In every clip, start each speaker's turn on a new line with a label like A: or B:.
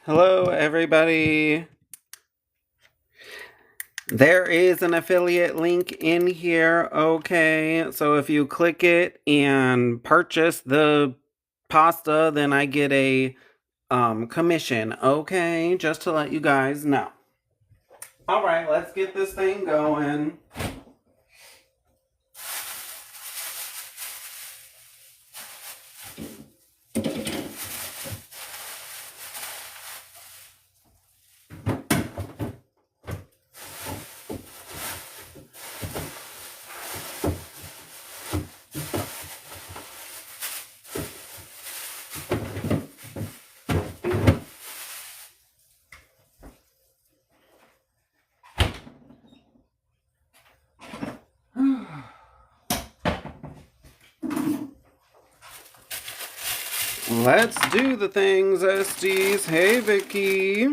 A: Hello, everybody. There is an affiliate link in here. Okay, so if you click it and purchase the pasta, then I get a commission. Okay, just to let you guys know. All right, let's get this thing going. Let's do the things, Estes. Hey, Vicky.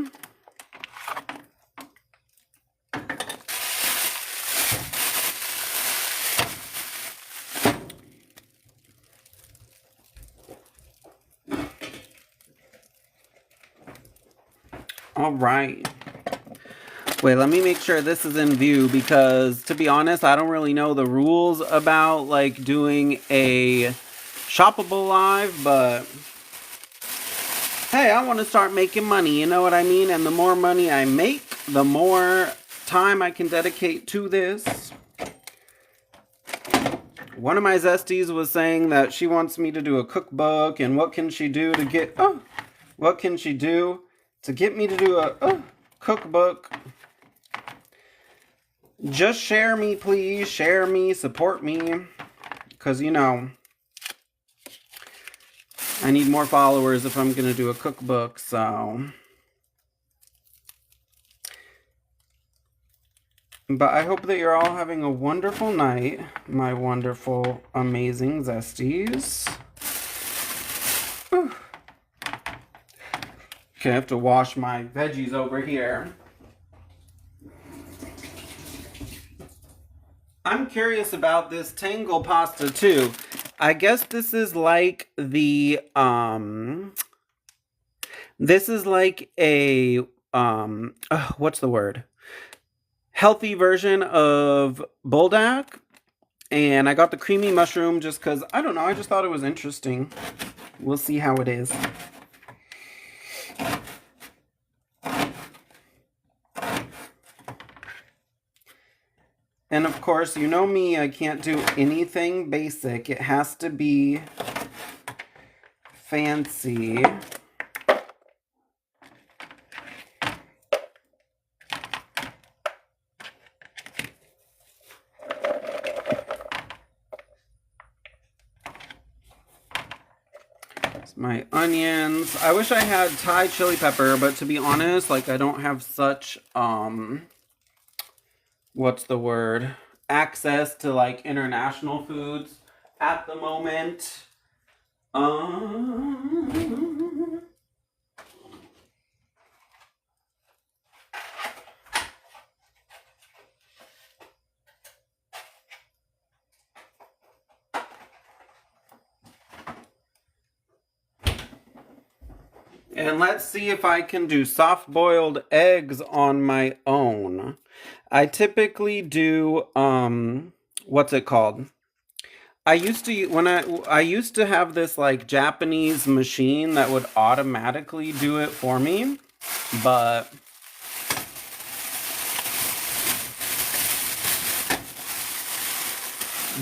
A: All right. Wait, let me make sure this is in view because, to be honest, I don't really know the rules about, like, doing a shoppable live, but hey, I want to start making money, you know what I mean? And the more money I make, the more time I can dedicate to this. One of my Zesties was saying that she wants me to do a cookbook, and what can she do to get, what can she do to get me to do a cookbook? Just share me, please. Share me, support me. Because, you know, I need more followers if I'm going to do a cookbook, so. But I hope that you're all having a wonderful night, my wonderful, amazing Zesties. Whew. Okay, I have to wash my veggies over here. I'm curious about this tangle pasta too. I guess this is like the this is like a what's the word? Healthy version of buldak, and I got the creamy mushroom just because I don't know, I just thought it was interesting. We'll see how it is. And of course, you know me, I can't do anything basic. It has to be fancy. It's my onions. I wish I had Thai chili pepper, but to be honest, like I don't have such what's the word? Access to like international foods at the moment. And let's see if I can do soft-boiled eggs on my own. I typically do what's it called? I used to when I used to have this like Japanese machine that would automatically do it for me, but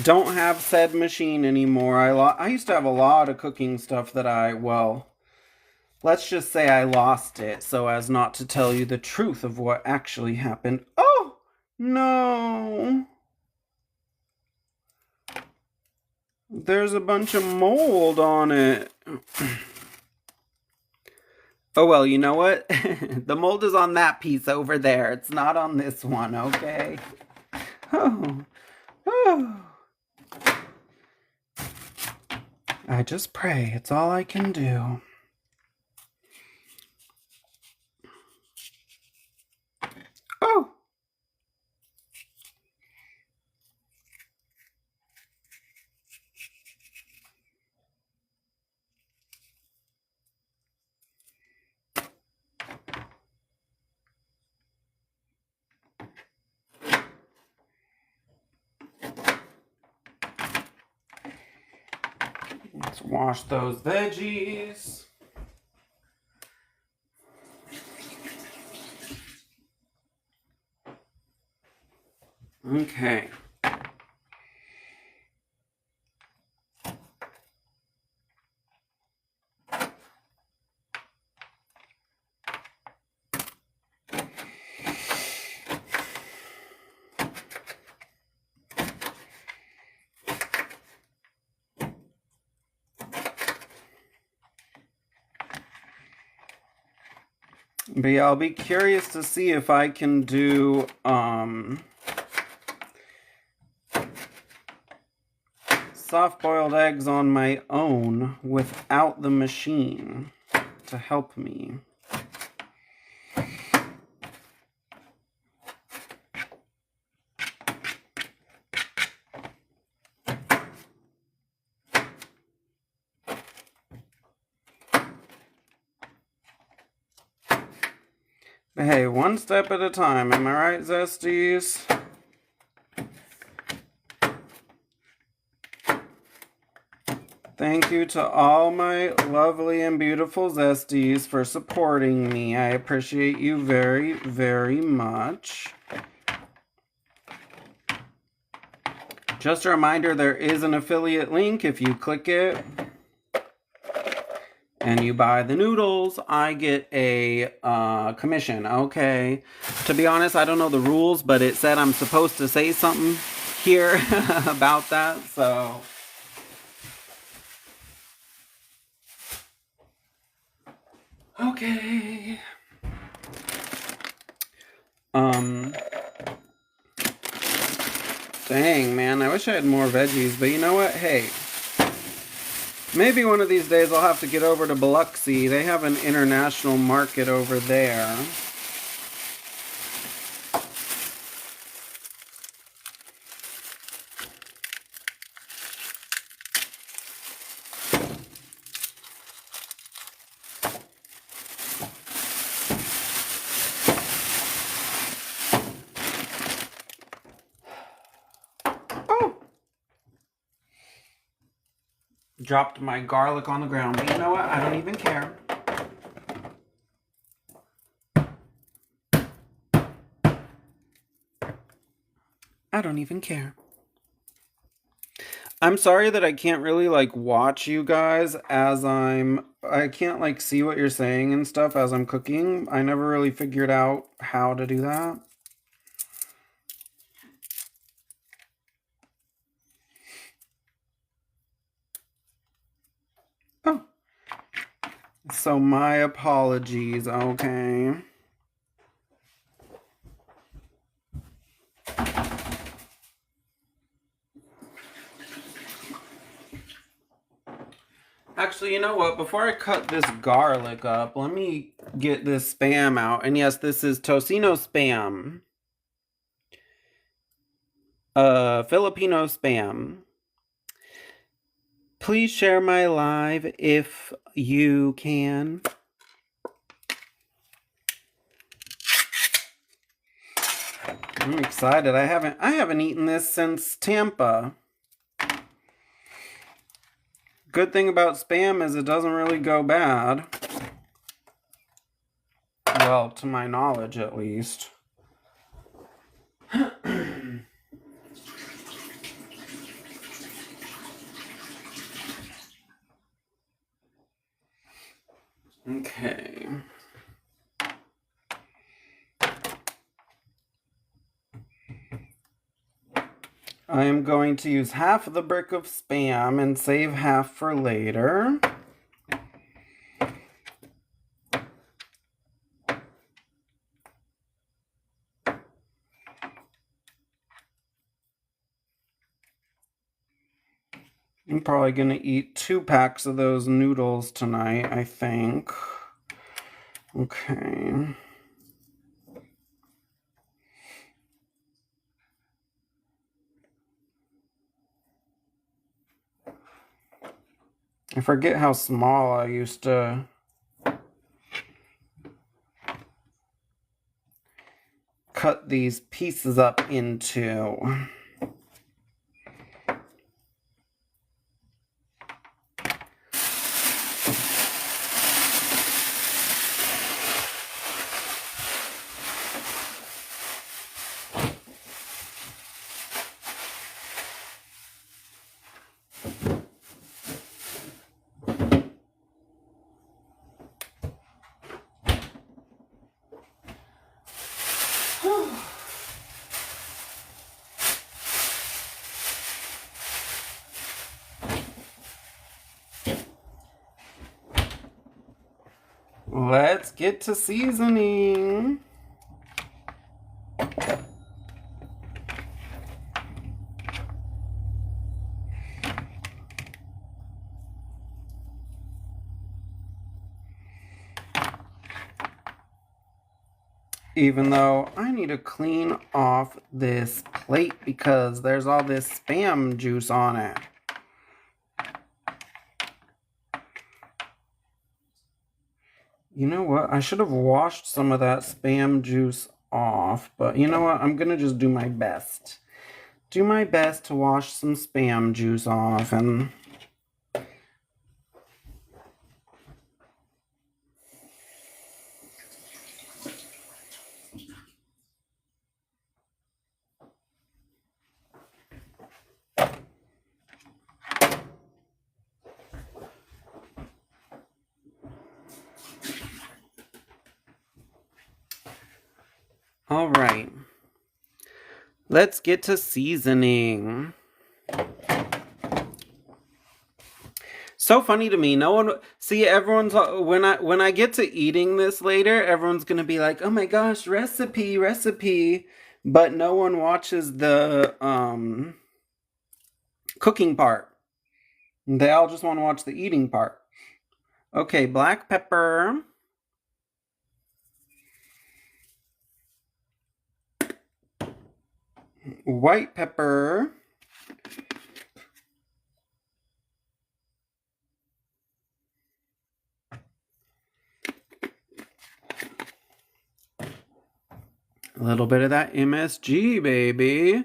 A: don't have said machine anymore. I used to have a lot of cooking stuff that let's just say I lost it so as not to tell you the truth of what actually happened. Oh, no. There's a bunch of mold on it. Oh, well, you know what? The mold is on that piece over there. It's not on this one, okay? Oh. Oh. I just pray. It's all I can do. Oh. Let's wash those veggies. Okay. But yeah, I'll be curious to see if I can do soft-boiled eggs on my own without the machine to help me. But hey, one step at a time, am I right, Zesties? Thank you to all my lovely and beautiful Zesties for supporting me. I appreciate you very, very much. Just a reminder, there is an affiliate link. If you click it and you buy the noodles, I get a commission. Okay. To be honest, I don't know the rules, but it said I'm supposed to say something here about that, so... Okay. Dang, man, I wish I had more veggies, but you know what? Hey, maybe one of these days I'll have to get over to Biloxi. They have an international market over there. Dropped my garlic on the ground, but you know what? I don't even care. I don't even care. I'm sorry that I can't really like watch you guys as I can't like see what you're saying and stuff as I'm cooking. I never really figured out how to do that. Oh. So my apologies, okay. Actually, you know what? Before I cut this garlic up, let me get this Spam out. And yes, this is tocino Spam. Filipino Spam. Please share my live if you can. I'm excited. I haven't eaten this since Tampa. Good thing about Spam is it doesn't really go bad. Well, to my knowledge at least. Okay. I am going to use half of the brick of Spam and save half for later. I'm probably going to eat 2 packs of those noodles tonight, I think. Okay. I forget how small I used to cut these pieces up into. Let's get to seasoning. Even though I need to clean off this plate because there's all this Spam juice on it. You know what? I should have washed some of that Spam juice off, but you know what? I'm gonna just do my best. Do my best to wash some Spam juice off and... All right, let's get to seasoning. So funny to me. No one see everyone's when I get to eating this later, everyone's gonna be like, "Oh my gosh, recipe," but no one watches the cooking part. They all just want to watch the eating part. Okay, black pepper. White pepper. A little bit of that MSG, baby.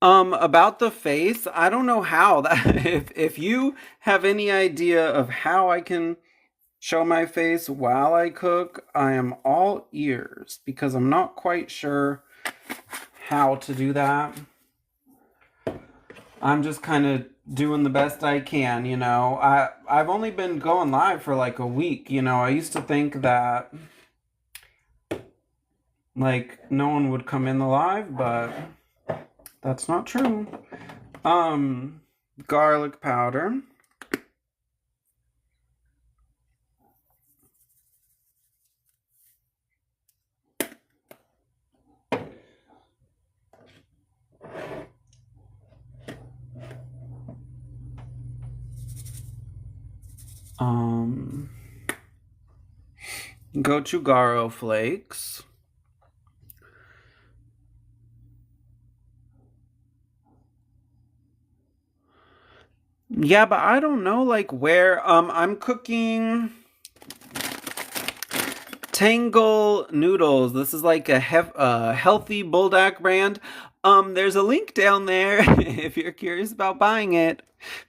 A: About the face, I don't know how that if you have any idea of how I can show my face while I cook, I am all ears because I'm not quite sure how to do that. I'm just kind of doing the best I can, you know. I've only been going live for like a week, you know. I used to think that like no one would come in the live, but that's not true. Garlic powder. Gochujaro flakes. Yeah, but I don't know like where I'm cooking Tangle noodles. This is like a healthy buldak brand. There's a link down there if you're curious about buying it.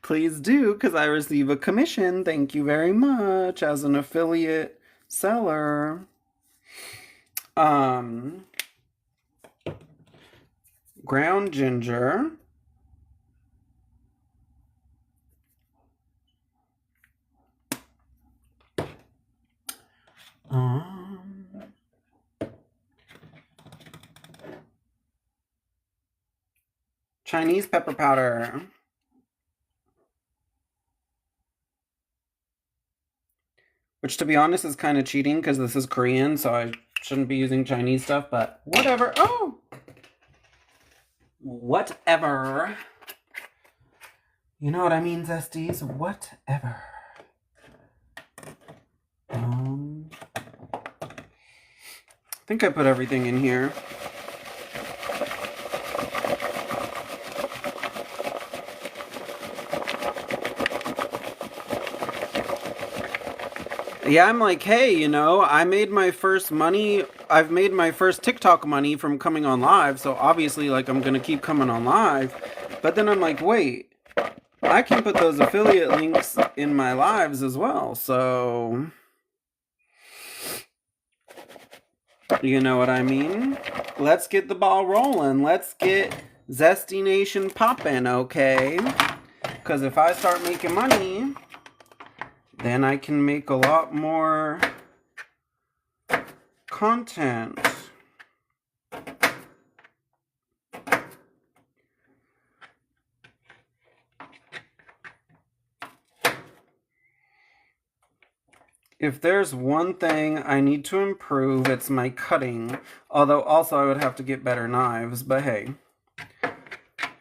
A: Please do, because I receive a commission. Thank you very much as an affiliate seller. Ground ginger. Chinese pepper powder. Which, to be honest, is kind of cheating because this is Korean, so I shouldn't be using Chinese stuff, but whatever. Oh! Whatever. You know what I mean, Zesties? Whatever. I think I put everything in here. Yeah, I'm like, hey, you know, I made my first money. I've made my first TikTok money from coming on live, so obviously, like, I'm gonna keep coming on live. But then I'm like, wait, I can put those affiliate links in my lives as well, so... You know what I mean? Let's get the ball rolling. Let's get Zesty Nation popping, okay? Because if I start making money, then I can make a lot more content. If there's one thing I need to improve, it's my cutting. Although also I would have to get better knives, but hey.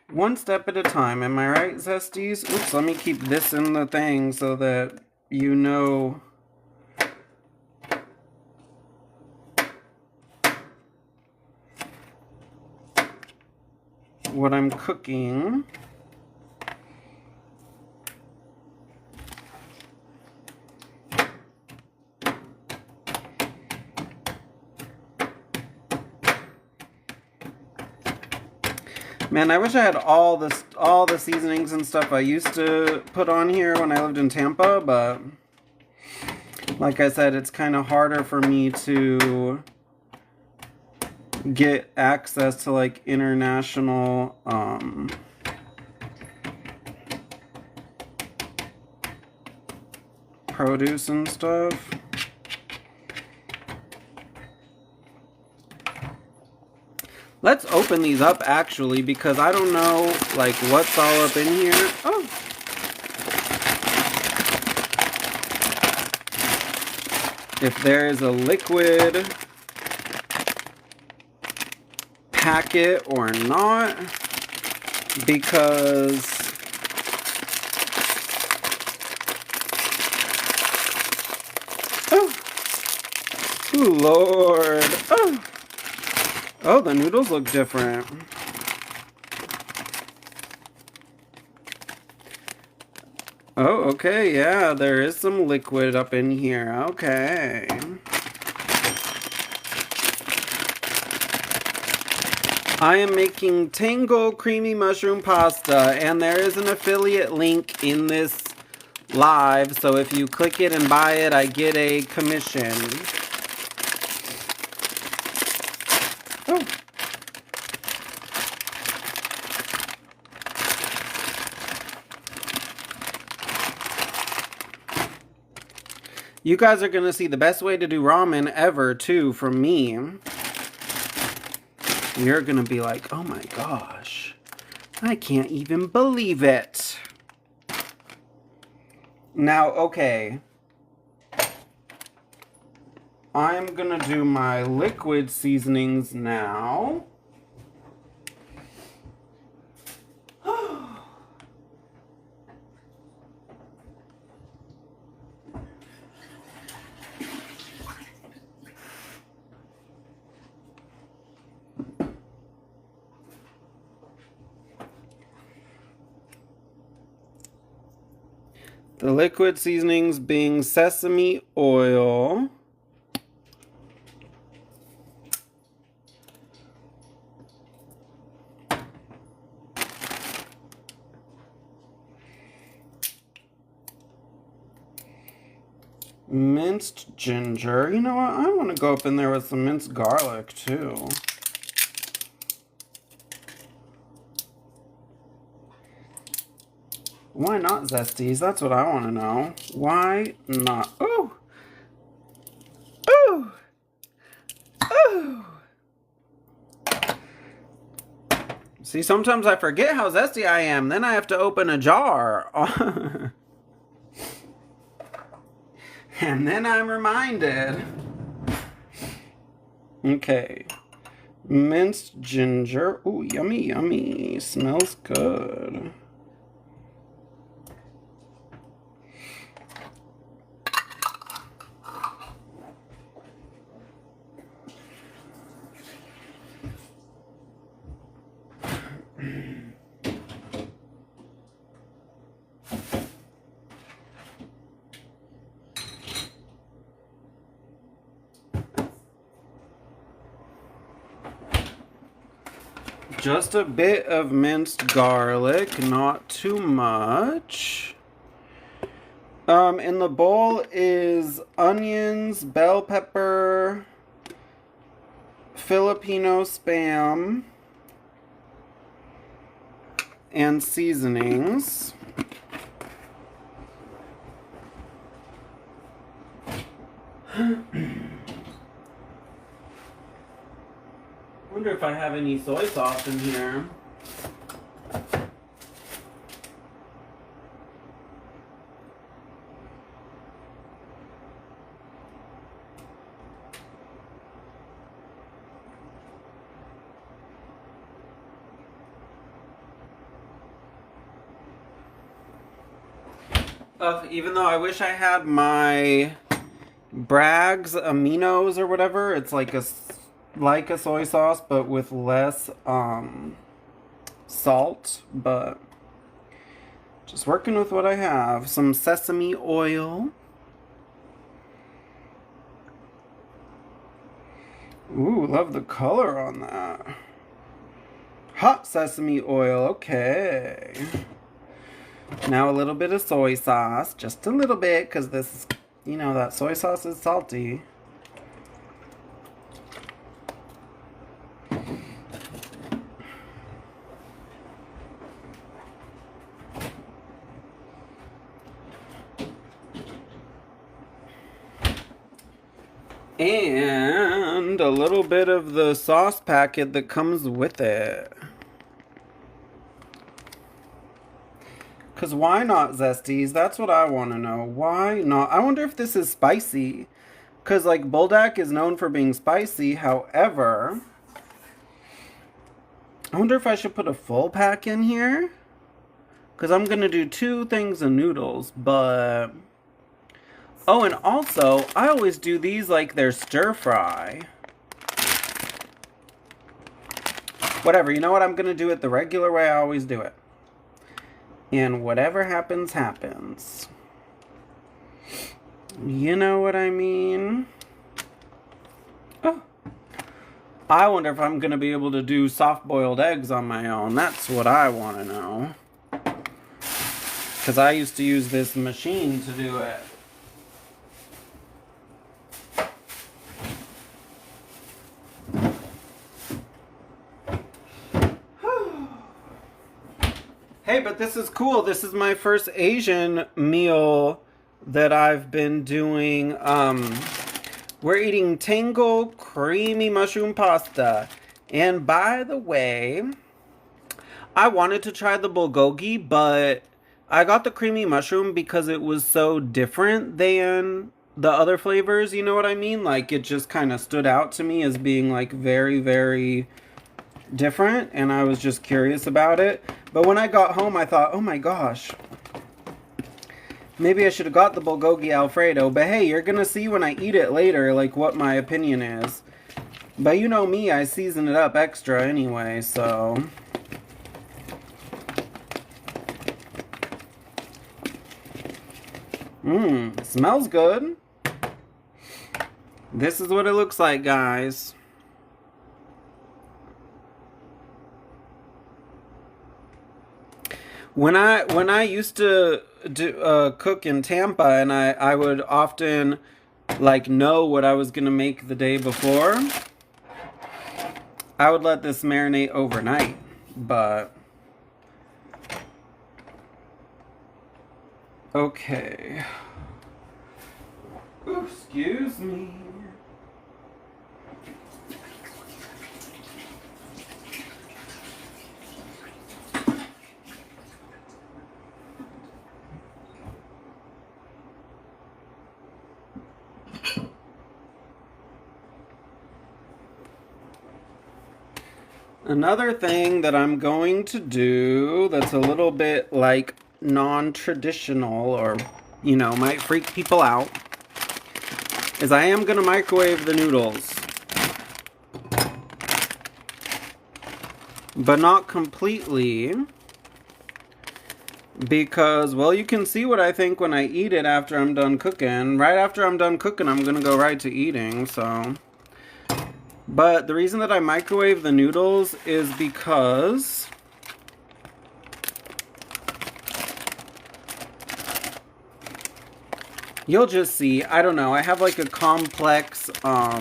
A: One step at a time, am I right, Zesties? Oops, let me keep this in the thing so that you know what I'm cooking. Man, I wish I had all the seasonings and stuff I used to put on here when I lived in Tampa, but like I said, it's kind of harder for me to get access to like international produce and stuff. Let's open these up actually, because I don't know like what's all up in here. Oh. If there is a liquid packet or not, because oh Lord. Oh, the noodles look different. Oh, okay, yeah, there is some liquid up in here. Okay. I am making Tango creamy mushroom pasta, and there is an affiliate link in this live, so if you click it and buy it, I get a commission. Oh. You guys are gonna see the best way to do ramen ever, too, from me. You're gonna be like, oh my gosh, I can't even believe it. Now, okay. I'm gonna do my liquid seasonings now. The liquid seasonings being sesame oil, minced ginger. You know what? I want to go up in there with some minced garlic too. Why not, Zesties? That's what I want to know. Why not? Ooh! Ooh! Ooh! See, sometimes I forget how zesty I am. Then I have to open a jar. And then I'm reminded. Okay. Minced ginger. Ooh, yummy, yummy. Smells good. Just a bit of minced garlic, not too much. In the bowl is onions, bell pepper, Filipino spam, and seasonings. I wonder if I have any soy sauce in here. Even though I wish I had my Bragg's aminos or whatever. It's like a soy sauce, but with less salt. But just working with what I have. Some sesame oil. Ooh, love the color on that. Hot sesame oil. Okay. Now a little bit of soy sauce. Just a little bit, because this is, you know, that soy sauce is salty. And a little bit of the sauce packet that comes with it. Because why not, Zesties? That's what I want to know. Why not? I wonder if this is spicy. Because, like, buldak is known for being spicy. However, I wonder if I should put a full pack in here. Because I'm going to do 2 things of noodles. But... oh, and also, I always do these like they're stir fry. Whatever, you know what? I'm going to do it the regular way I always do it. And whatever happens, happens. You know what I mean? Oh. I wonder if I'm going to be able to do soft-boiled eggs on my own. That's what I want to know. Because I used to use this machine to do it. Hey, but this is cool. This is my first Asian meal that I've been doing. We're eating Tango creamy mushroom pasta. And by the way, I wanted to try the bulgogi, but I got the creamy mushroom because it was so different than the other flavors, you know what I mean? Like, it just kind of stood out to me as being, like, very, very different, and I was just curious about it. But when I got home, I thought, oh my gosh, maybe I should have got the bulgogi Alfredo. But hey, you're gonna see when I eat it later, like, what my opinion is. But you know me, I season it up extra anyway, so... smells good. This is what it looks like, guys. When I used to cook in Tampa, and I would often like know what I was gonna make the day before, I would let this marinate overnight. But okay. Ooh, excuse me. Another thing that I'm going to do that's a little bit like non-traditional, or, you know, might freak people out, is I am going to microwave the noodles. But not completely. Because, well, you can see what I think when I eat it after I'm done cooking. Right after I'm done cooking, I'm going to go right to eating, so... But the reason that I microwave the noodles is because you'll just see, I don't know, I have like a complex, I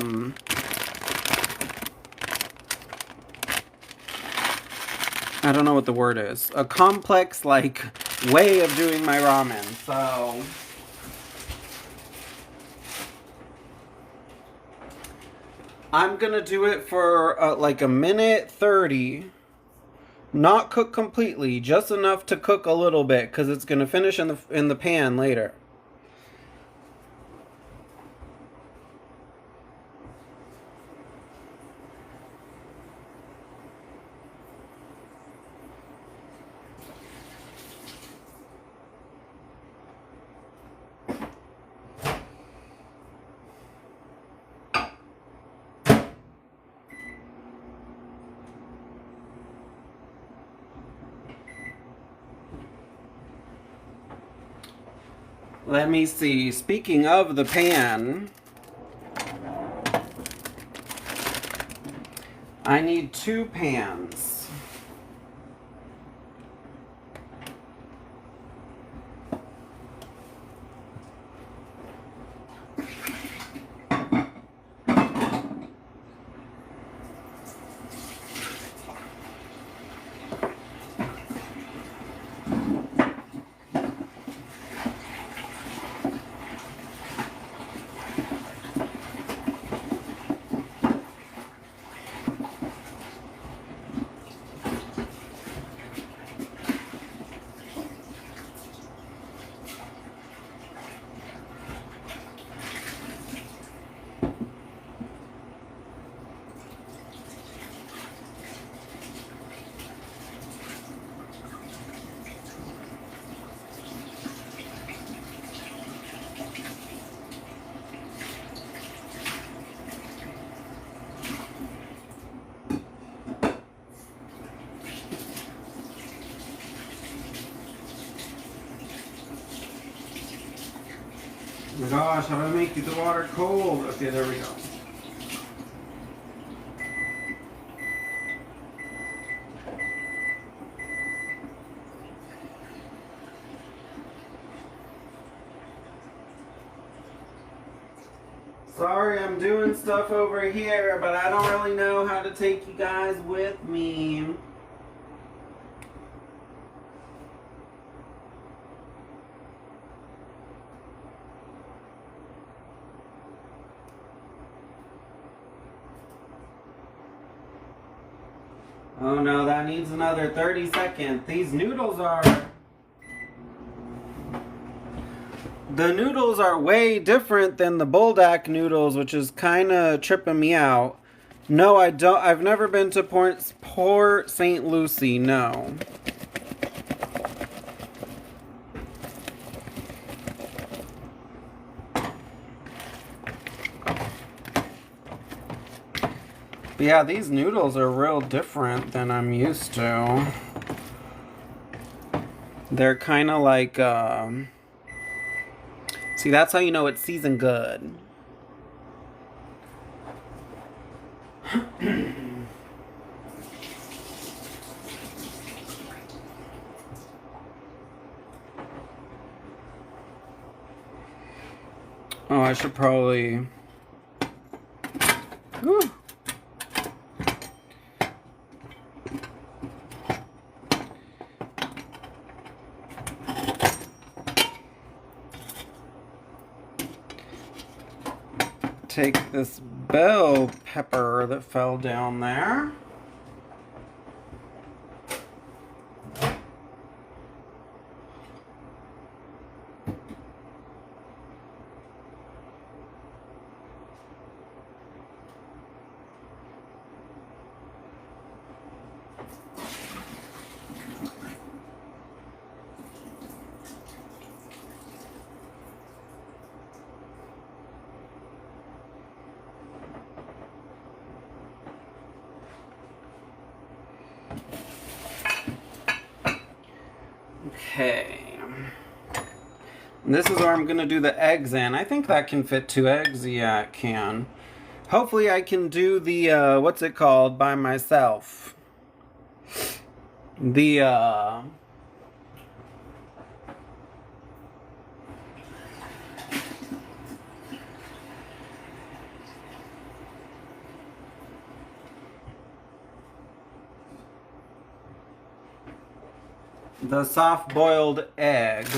A: don't know what the word is. A complex, like, way of doing my ramen, so... I'm gonna do it for like a minute 30. Not cook completely, just enough to cook a little bit, because it's gonna finish in the pan later. Let me see. Speaking of the pan, I need 2 pans. Oh my gosh, how do I make the water cold? Okay, there we go. Sorry, I'm doing stuff over here, but I don't really know how to take you guys with me. Oh no, that needs another 30 seconds. These noodles are... The noodles are way different than the buldak noodles, which is kind of tripping me out. No, I don't. I've never been to Port St. Lucie, no. But yeah, these noodles are real different than I'm used to. They're kind of like, see, that's how you know it's seasoned good. Oh, I should probably... Whew. Take this bell pepper that fell down there. Okay. And this is where I'm going to do the eggs in. I think that can fit 2 eggs. Yeah, it can. Hopefully I can do the, what's it called, by myself. The soft-boiled egg.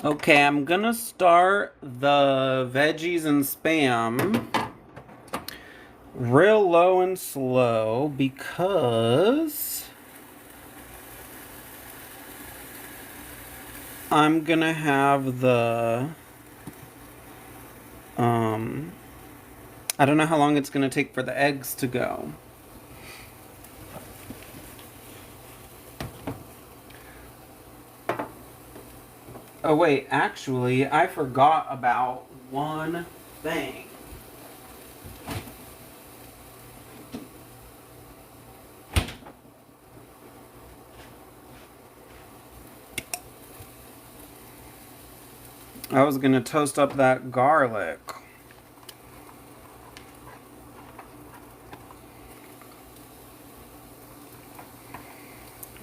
A: Okay, I'm gonna start the veggies and Spam real low and slow because I'm gonna have the I don't know how long it's gonna take for the eggs to go. Oh wait, actually, I forgot about one thing. I was gonna toast up that garlic.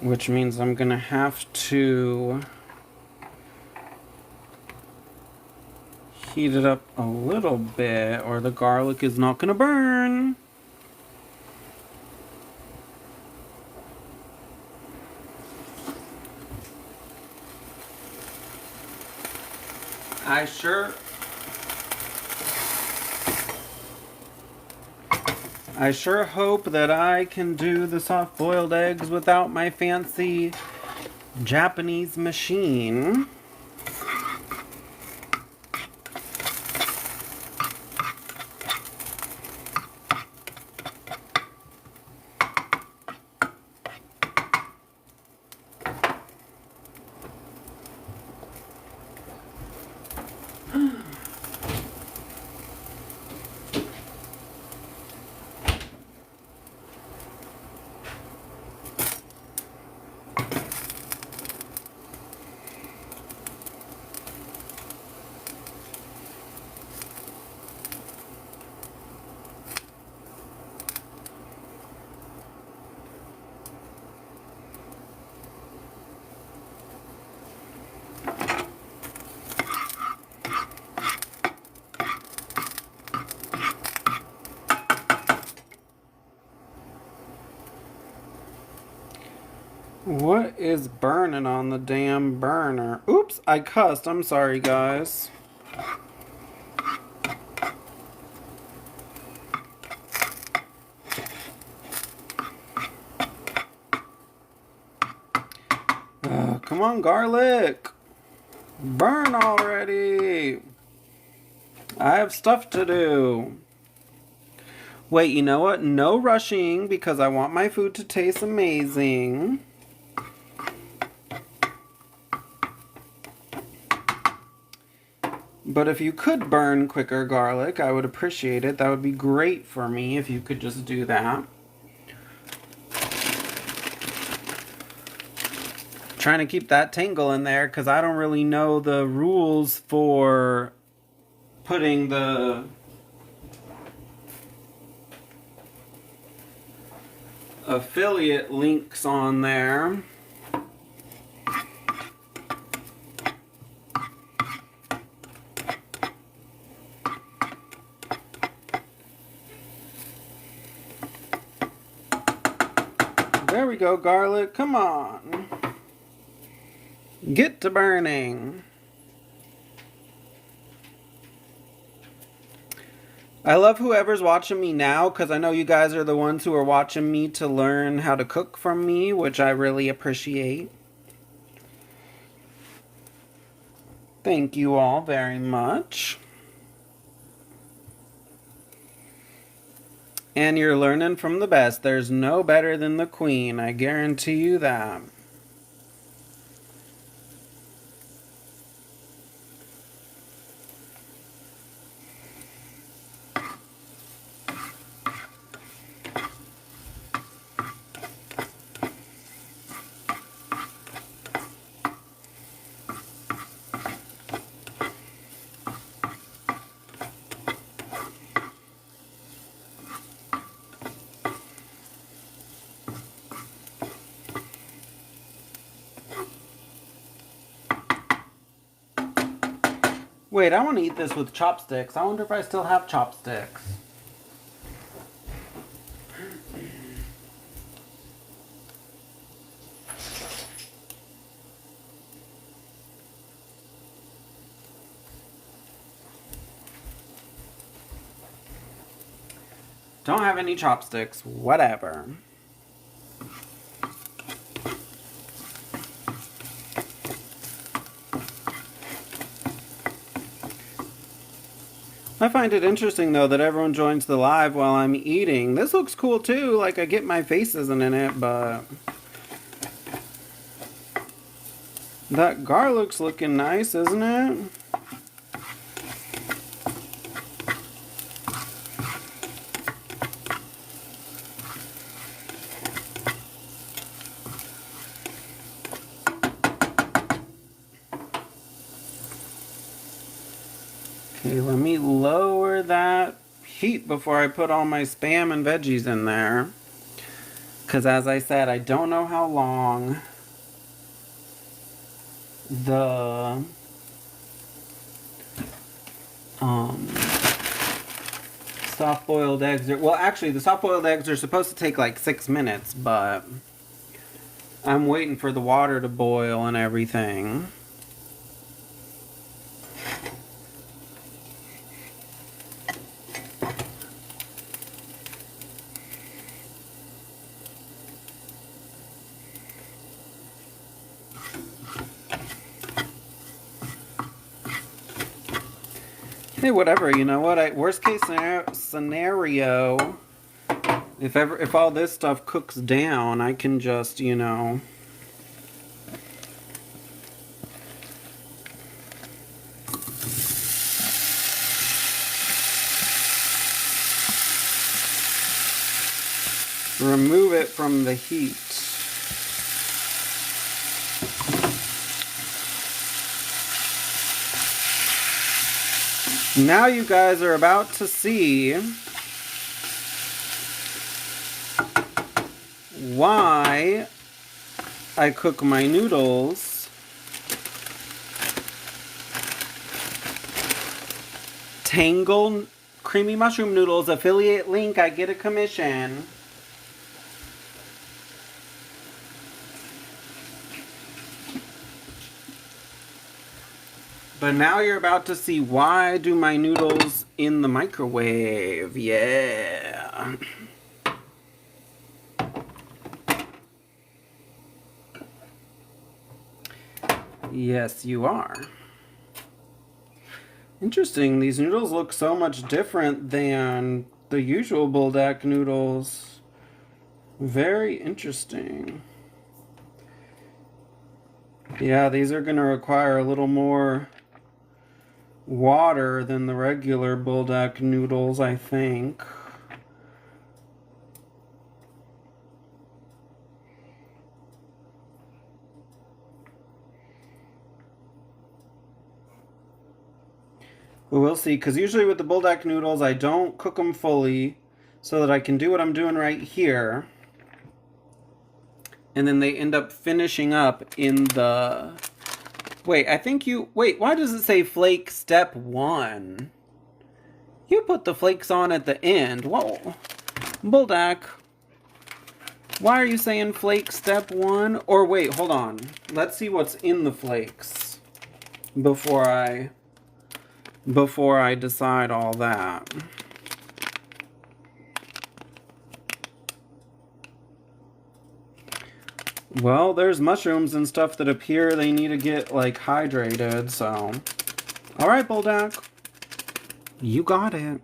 A: Which means I'm gonna have to heat it up a little bit or the garlic is not gonna burn. I sure hope that I can do the soft-boiled eggs without my fancy Japanese machine. What is burning on the damn burner? Oops, I cussed. I'm sorry, guys. Come on, garlic. Burn already. I have stuff to do. Wait, you know what? No rushing because I want my food to taste amazing. But if you could burn quicker garlic, I would appreciate it. That would be great for me if you could just do that. Trying to keep that tingle in there because I don't really know the rules for putting the affiliate links on there. There we go, garlic. Come on. Get to burning. I love whoever's watching me now because I know you guys are the ones who are watching me to learn how to cook from me, which I really appreciate. Thank you all very much. And you're learning from the best. There's no better than the queen. I guarantee you that. Wait, I want to eat this with chopsticks. I wonder if I still have chopsticks. Don't have any chopsticks. Whatever. I find it interesting, though, that everyone joins the live while I'm eating. This looks cool, too. Like, I get my face isn't in it, but... that garlic's looking nice, isn't it? Okay, let me lower that heat before I put all my Spam and veggies in there. Because as I said, I don't know how long the soft-boiled eggs are... Well, actually, the soft-boiled eggs are supposed to take like 6 minutes, but I'm waiting for the water to boil and everything. Hey, whatever, you know what? Worst case scenario, if all this stuff cooks down, I can just, you know, remove it from the heat. Now you guys are about to see why I cook my noodles Tangle Creamy Mushroom Noodles, affiliate link, I get a commission. But now you're about to see why I do my noodles in the microwave. Yeah. Yes, you are. Interesting. These noodles look so much different than the usual buldak noodles. Very interesting. Yeah, these are going to require a little more water than the regular buldak noodles, I think. But we'll see, because usually with the buldak noodles, I don't cook them fully so that I can do what I'm doing right here. And then they end up finishing up in the... Wait, I think you... Wait, why does it say flake step 1? You put the flakes on at the end. Whoa. Buldak. Why are you saying flake step 1? Or wait, hold on. Let's see what's in the flakes before I decide all that. Well, there's mushrooms and stuff that appear they need to get, like, hydrated, so... Alright, Buldak. You got it.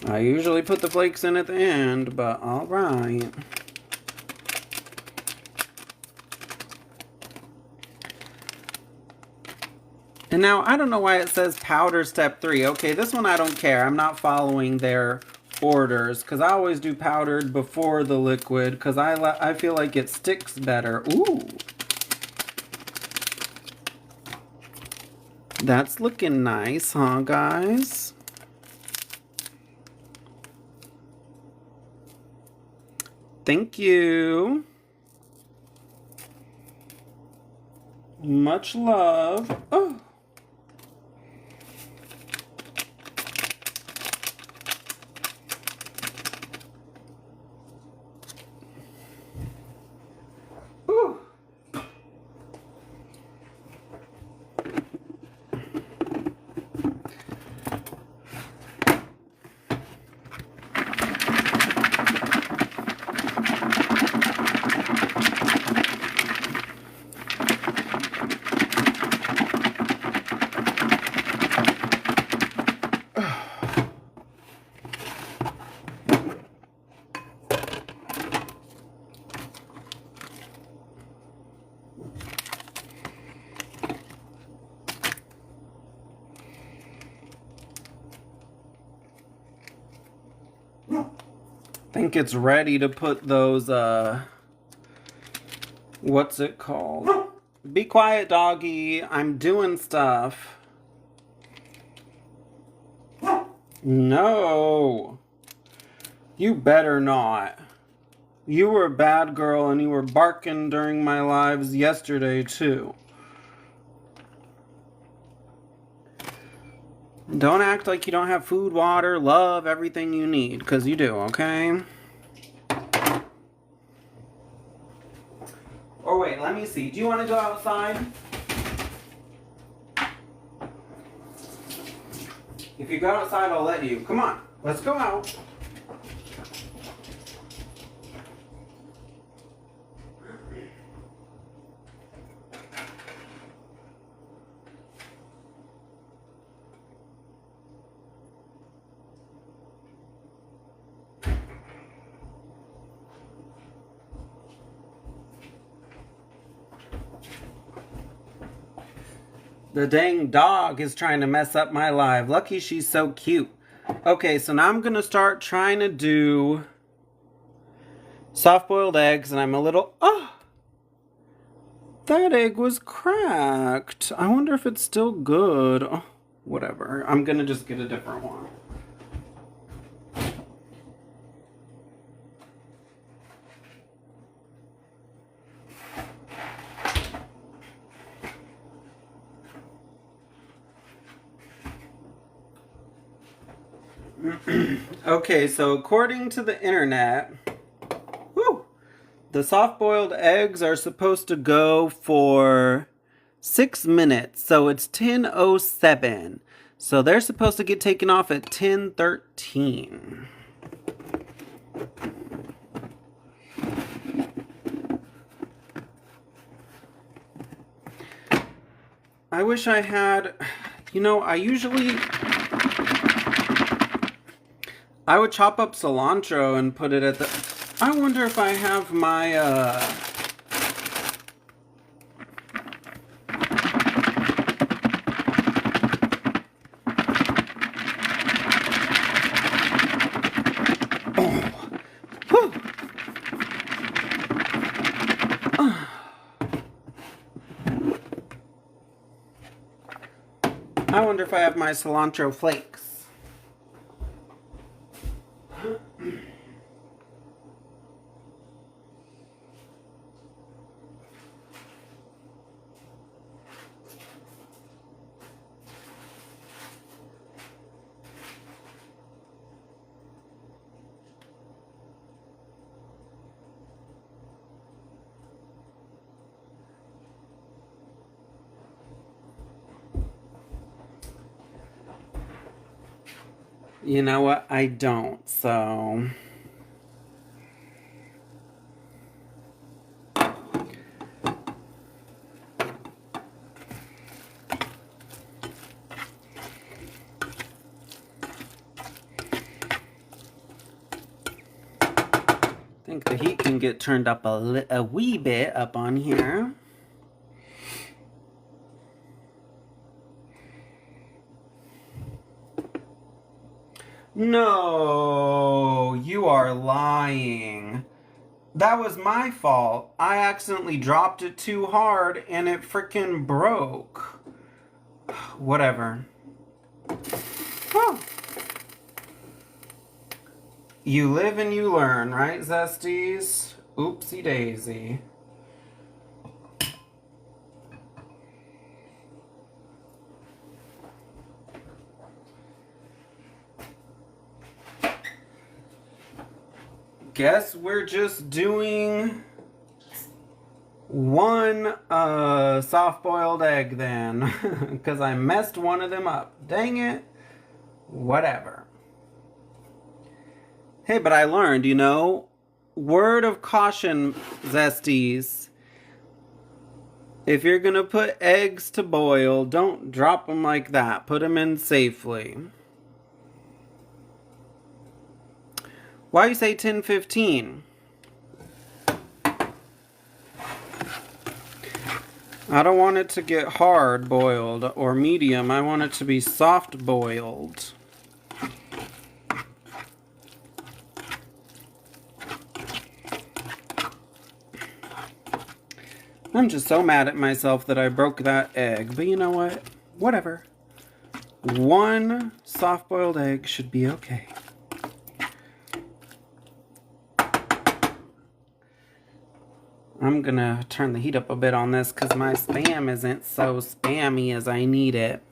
A: I usually put the flakes in at the end, but alright. And now, I don't know why it says powder step 3. Okay, this one I don't care. I'm not following their orders, because I always do powdered before the liquid, because I feel like it sticks better. Ooh. That's looking nice, huh, guys? Thank you. Much love. Oh. Think it's ready to put those, what's it called? Be quiet, doggy. I'm doing stuff. No. You better not. You were a bad girl and you were barking during my lives yesterday, too. Don't act like you don't have food, water, love, everything you need, because you do, okay? Or wait, let me see. Do you want to go outside? If you go outside, I'll let you. Come on, let's go out. The dang dog is trying to mess up my life. Lucky she's so cute. Okay, so now I'm going to start trying to do soft-boiled eggs, and I'm a little... Oh! That egg was cracked. I wonder if it's still good. Oh, whatever. I'm going to just get a different one. Okay, so according to the internet, the soft-boiled eggs are supposed to go for 6 minutes. So it's 10:07. So they're supposed to get taken off at 10:13. I wish I had, you know, I would chop up cilantro and put it at the... I wonder if I have my, I wonder if I have my cilantro flakes. You know what? I don't, so... I think the heat can get turned up a wee bit up on here. No, you are lying. That was my fault. I accidentally dropped it too hard and it freaking broke. Whatever. Oh. You live and you learn, right, Zesties? Oopsie daisy. Guess we're just doing one soft-boiled egg then, because I messed one of them up. Dang it. Whatever. Hey, but I learned, you know, word of caution, Zesties. If you're going to put eggs to boil, don't drop them like that. Put them in safely. Why you say 10:15? I don't want it to get hard boiled or medium. I want it to be soft boiled. I'm just so mad at myself that I broke that egg. But you know what? Whatever. One soft-boiled egg should be okay. I'm gonna turn the heat up a bit on this because my Spam isn't so spammy as I need it.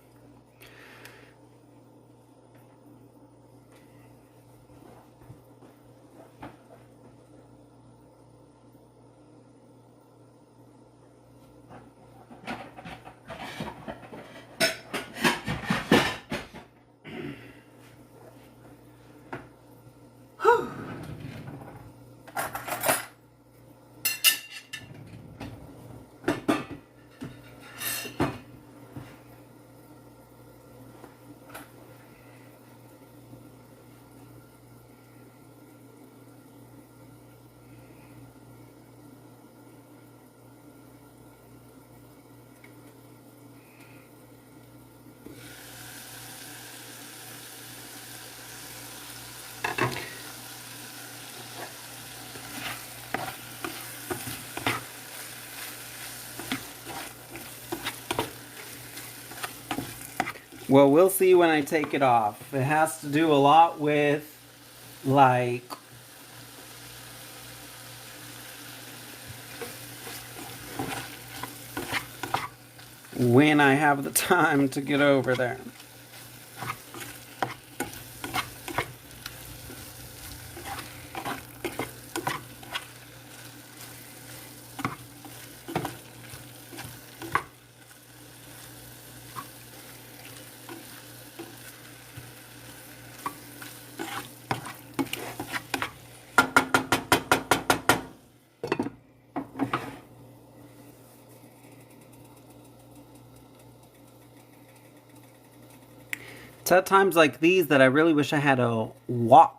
A: Well, we'll see when I take it off. It has to do a lot with, like, when I have the time to get over there. It's at times like these that I really wish I had a wok.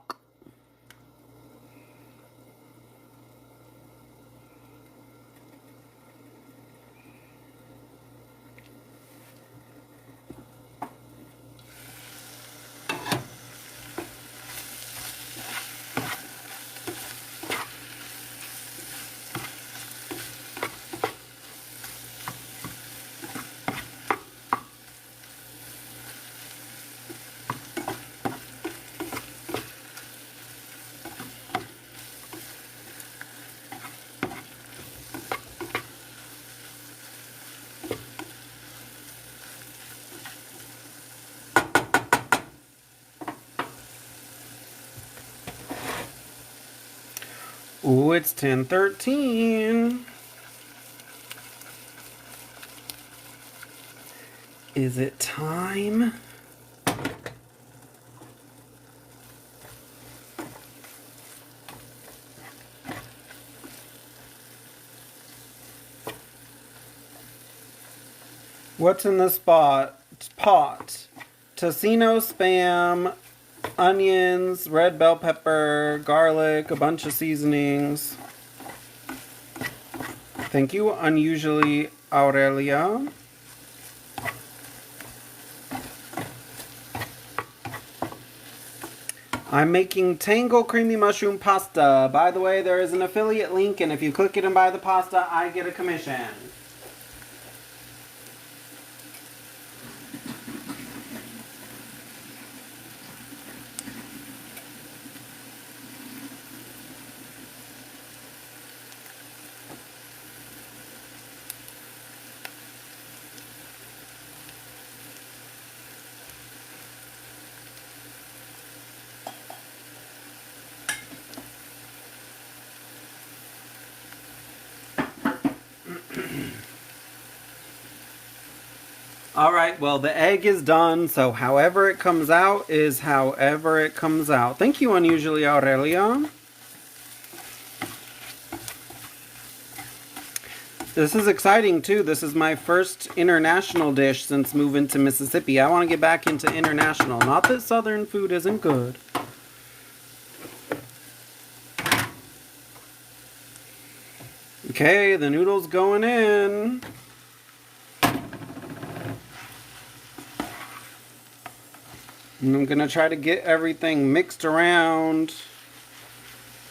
A: Ooh, it's 10:13. Is it time? What's in this pot? Tocino Spam, onions, red bell pepper, garlic, a bunch of seasonings. Thank you, unusually Aurelia. I'm making Tango creamy mushroom pasta. By the way, there is an affiliate link, and if you click it and buy the pasta, I get a commission. Alright, well, the egg is done, so however it comes out is however it comes out. Thank you, unusually Aurelia. This is exciting, too. This is my first international dish since moving to Mississippi. I want to get back into international. Not that Southern food isn't good. Okay, the noodles going in. And I'm going to try to get everything mixed around.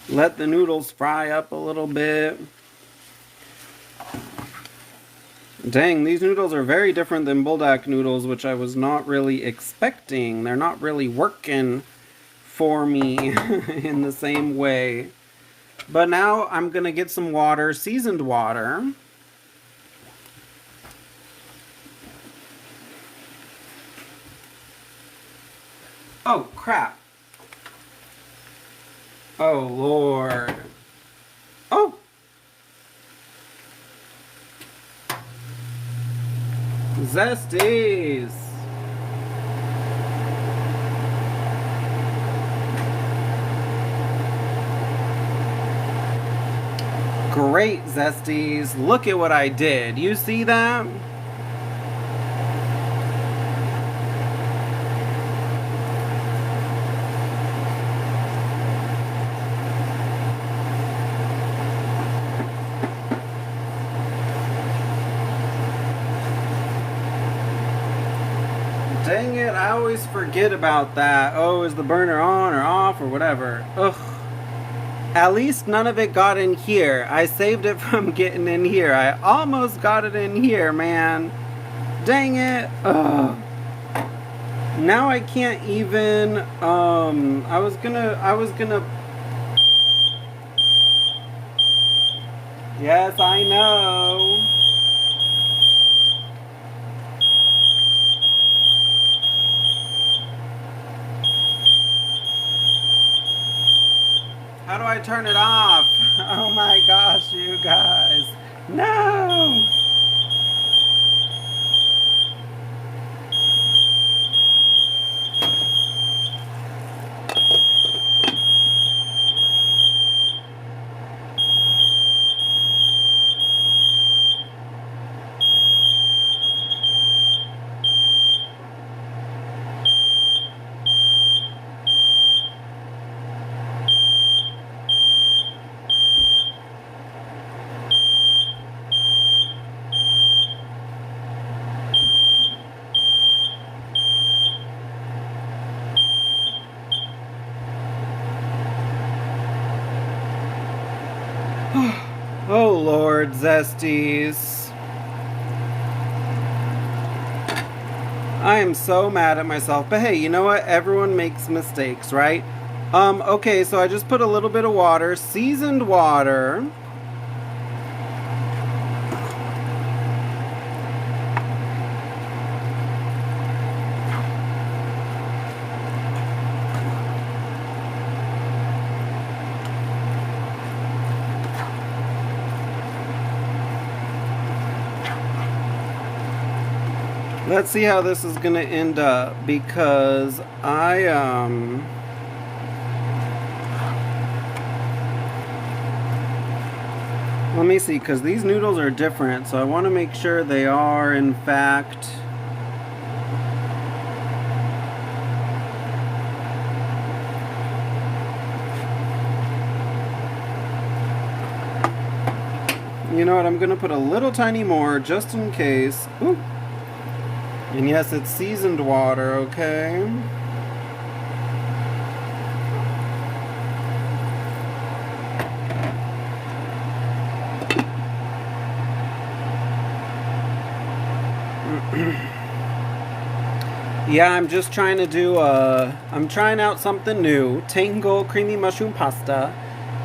A: Let the noodles fry up a little bit. Dang, these noodles are very different than buldak noodles, which I was not really expecting. They're not really working for me in the same way. But now I'm going to get some water, seasoned water. Oh, crap. Oh, Lord. Oh. Zesties. Great, Zesties. Look at what I did. You see that? Dang it, I always forget about that. Oh, is the burner on or off or whatever? Ugh. At least none of it got in here. I saved it from getting in here. I almost got it in here, man. Dang it. Ugh. Now I can't even, I was gonna. Yes, I know. How do I turn it off? Oh my gosh, you guys. No! Oh Lord, Zesties. I am so mad at myself. But hey, you know what? Everyone makes mistakes, right? Okay, so I just put a little bit of water, seasoned water. Let's see how this is gonna end up, because let me see, because these noodles are different, so I want to make sure they are in fact you know what, I'm gonna put a little tiny more just in case. Ooh. And yes, it's seasoned water, okay? Yeah, I'm just trying to do I'm trying out something new. Tangle creamy mushroom pasta.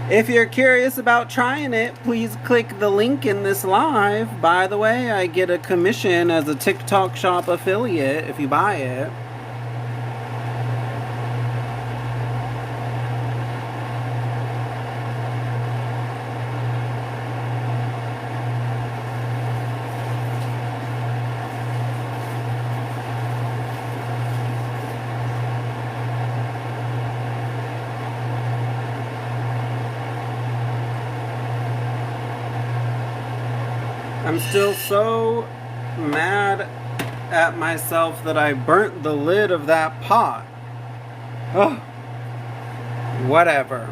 A: If you're curious about trying it, please click the link in this live. By the way, I get a commission as a TikTok shop affiliate if you buy it. I'm still so mad at myself that I burnt the lid of that pot. Oh, whatever.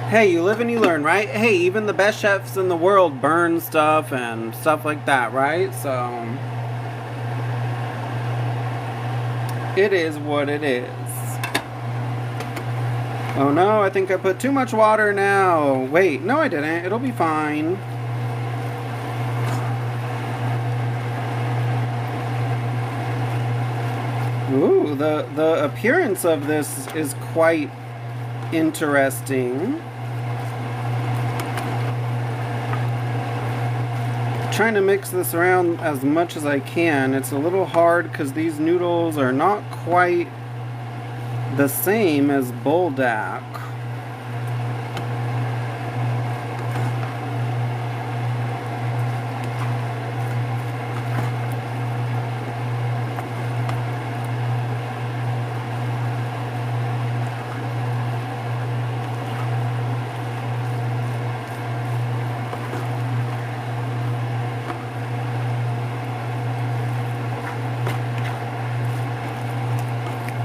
A: Hey, you live and you learn, right? Hey, even the best chefs in the world burn stuff and stuff like that, right? So, it is what it is. Oh no, I think I put too much water now. Wait, no I didn't. It'll be fine. Ooh, the appearance of this is quite interesting. Trying to mix this around as much as I can. It's a little hard because these noodles are not quite the same as buldak.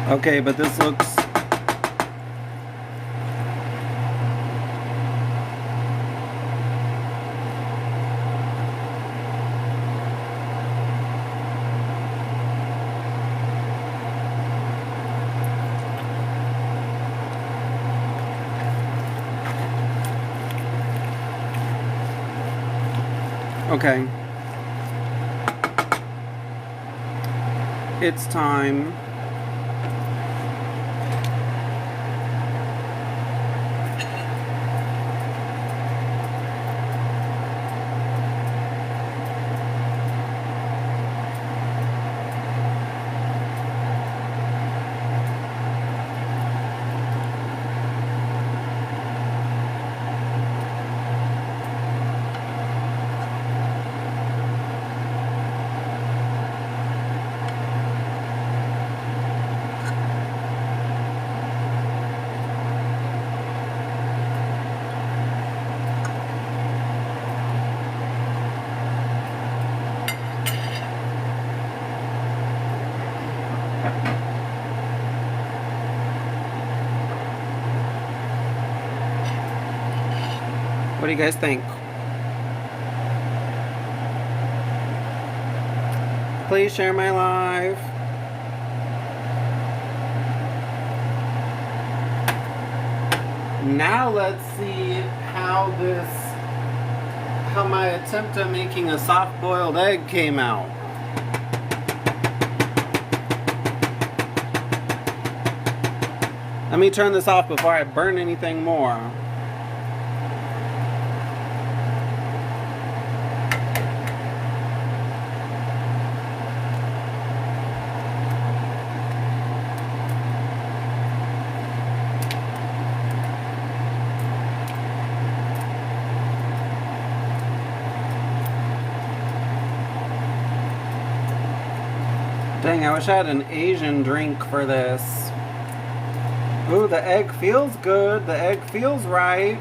A: Okay, but this looks... Okay. It's time. What do you guys think? Please share my live. Now let's see how my attempt at making a soft-boiled egg came out. Let me turn this off before I burn anything more. Dang, I wish I had an Asian drink for this. Ooh, the egg feels good. The egg feels right.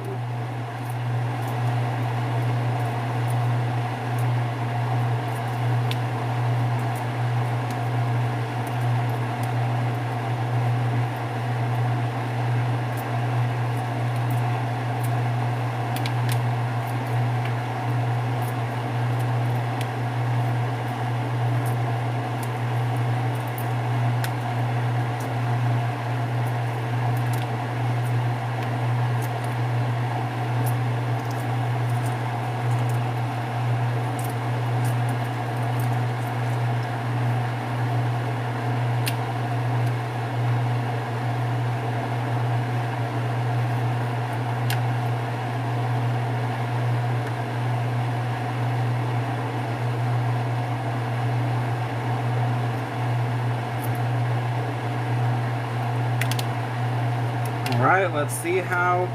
A: Alright, let's see how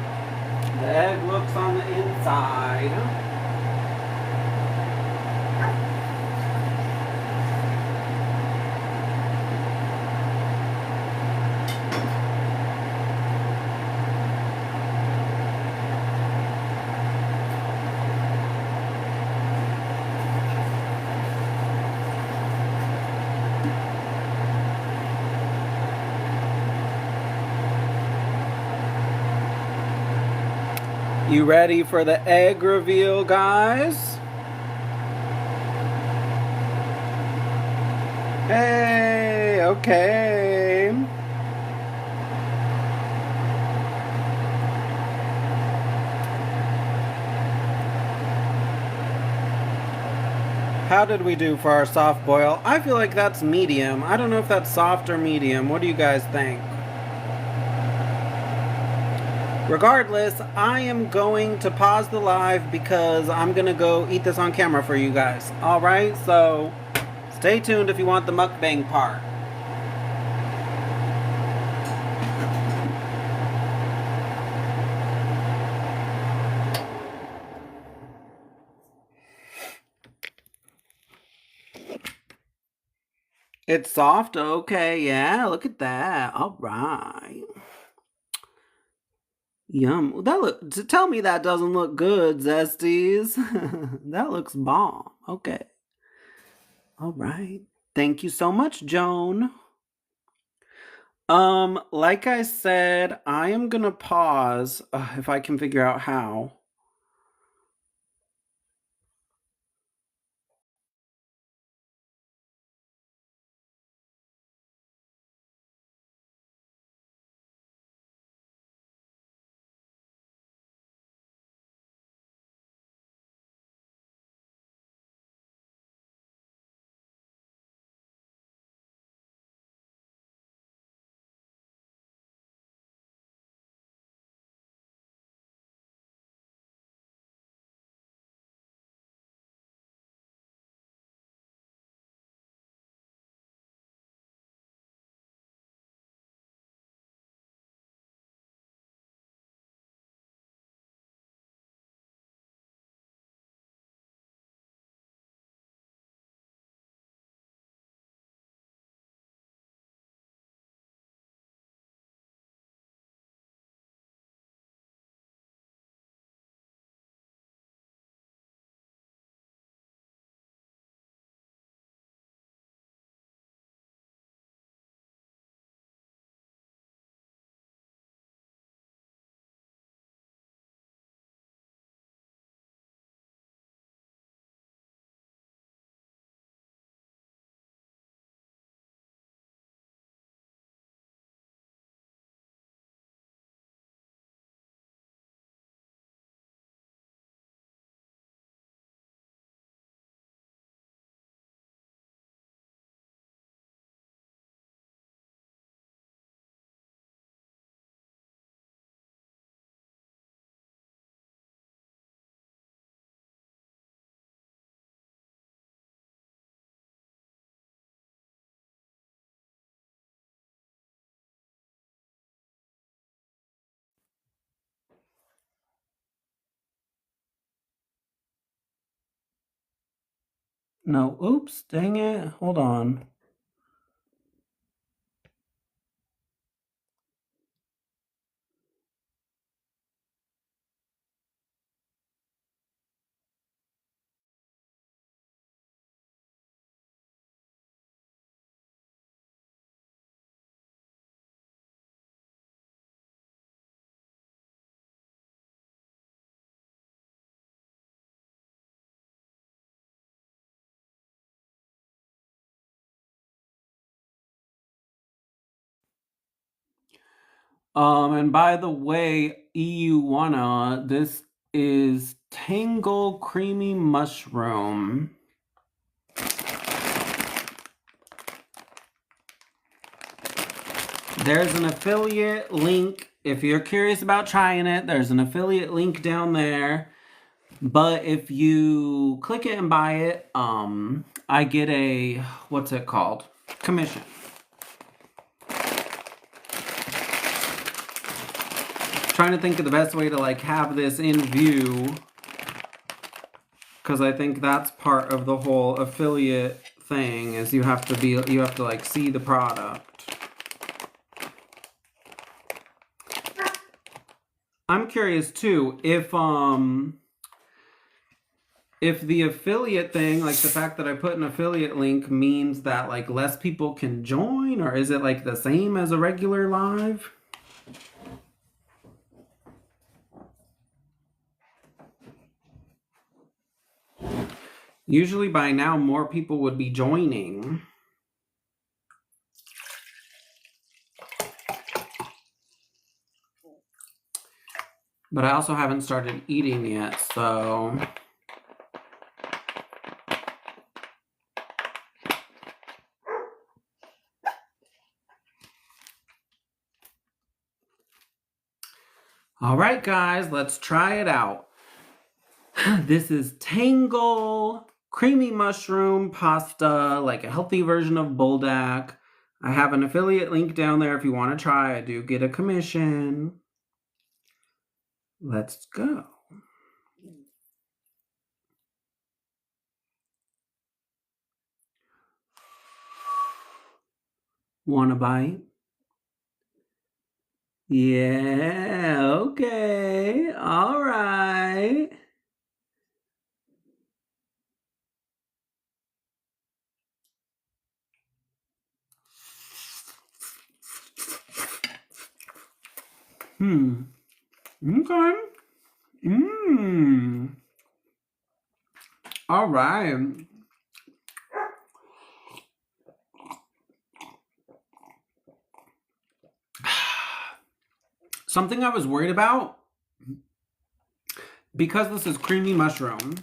A: the egg looks on the inside. You ready for the egg reveal, guys? Hey, okay. How did we do for our soft boil? I feel like that's medium. I don't know if that's soft or medium. What do you guys think? Regardless, I am going to pause the live because I'm going to go eat this on camera for you guys. Alright, so stay tuned if you want the mukbang part. It's soft? Okay, yeah, look at that. Alright. Yum. Tell me that doesn't look good, Zesties. That looks bomb. Okay. Alright. Thank you so much, Joan. Like I said, I am gonna pause if I can figure out how. No, oops, dang it. Hold on. And by the way, EU1, this is Tangle Creamy Mushroom. There's an affiliate link. If you're curious about trying it, there's an affiliate link down there. But if you click it and buy it, I get a, what's it called? Commission. Trying to think of the best way to like have this in view, because I think that's part of the whole affiliate thing is you have to like see the product. I'm curious too if the affiliate thing, like the fact that I put an affiliate link means that like less people can join, or is it like the same as a regular live? Usually by now more people would be joining. But I also haven't started eating yet, so All right, guys, let's try it out. This is Tangle creamy mushroom pasta, like a healthy version of buldak. I have an affiliate link down there if you want to try. I do get a commission. Let's go. Want a bite? Yeah, okay, all right. Okay. All right. Something I was worried about, because this is creamy mushroom,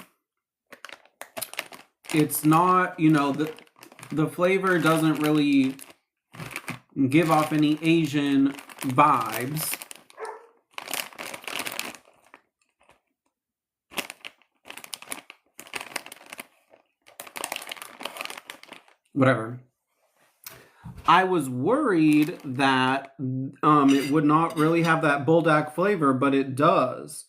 A: it's not, you know, the flavor doesn't really give off any Asian vibes. Whatever. I was worried that it would not really have that buldak flavor, but it does.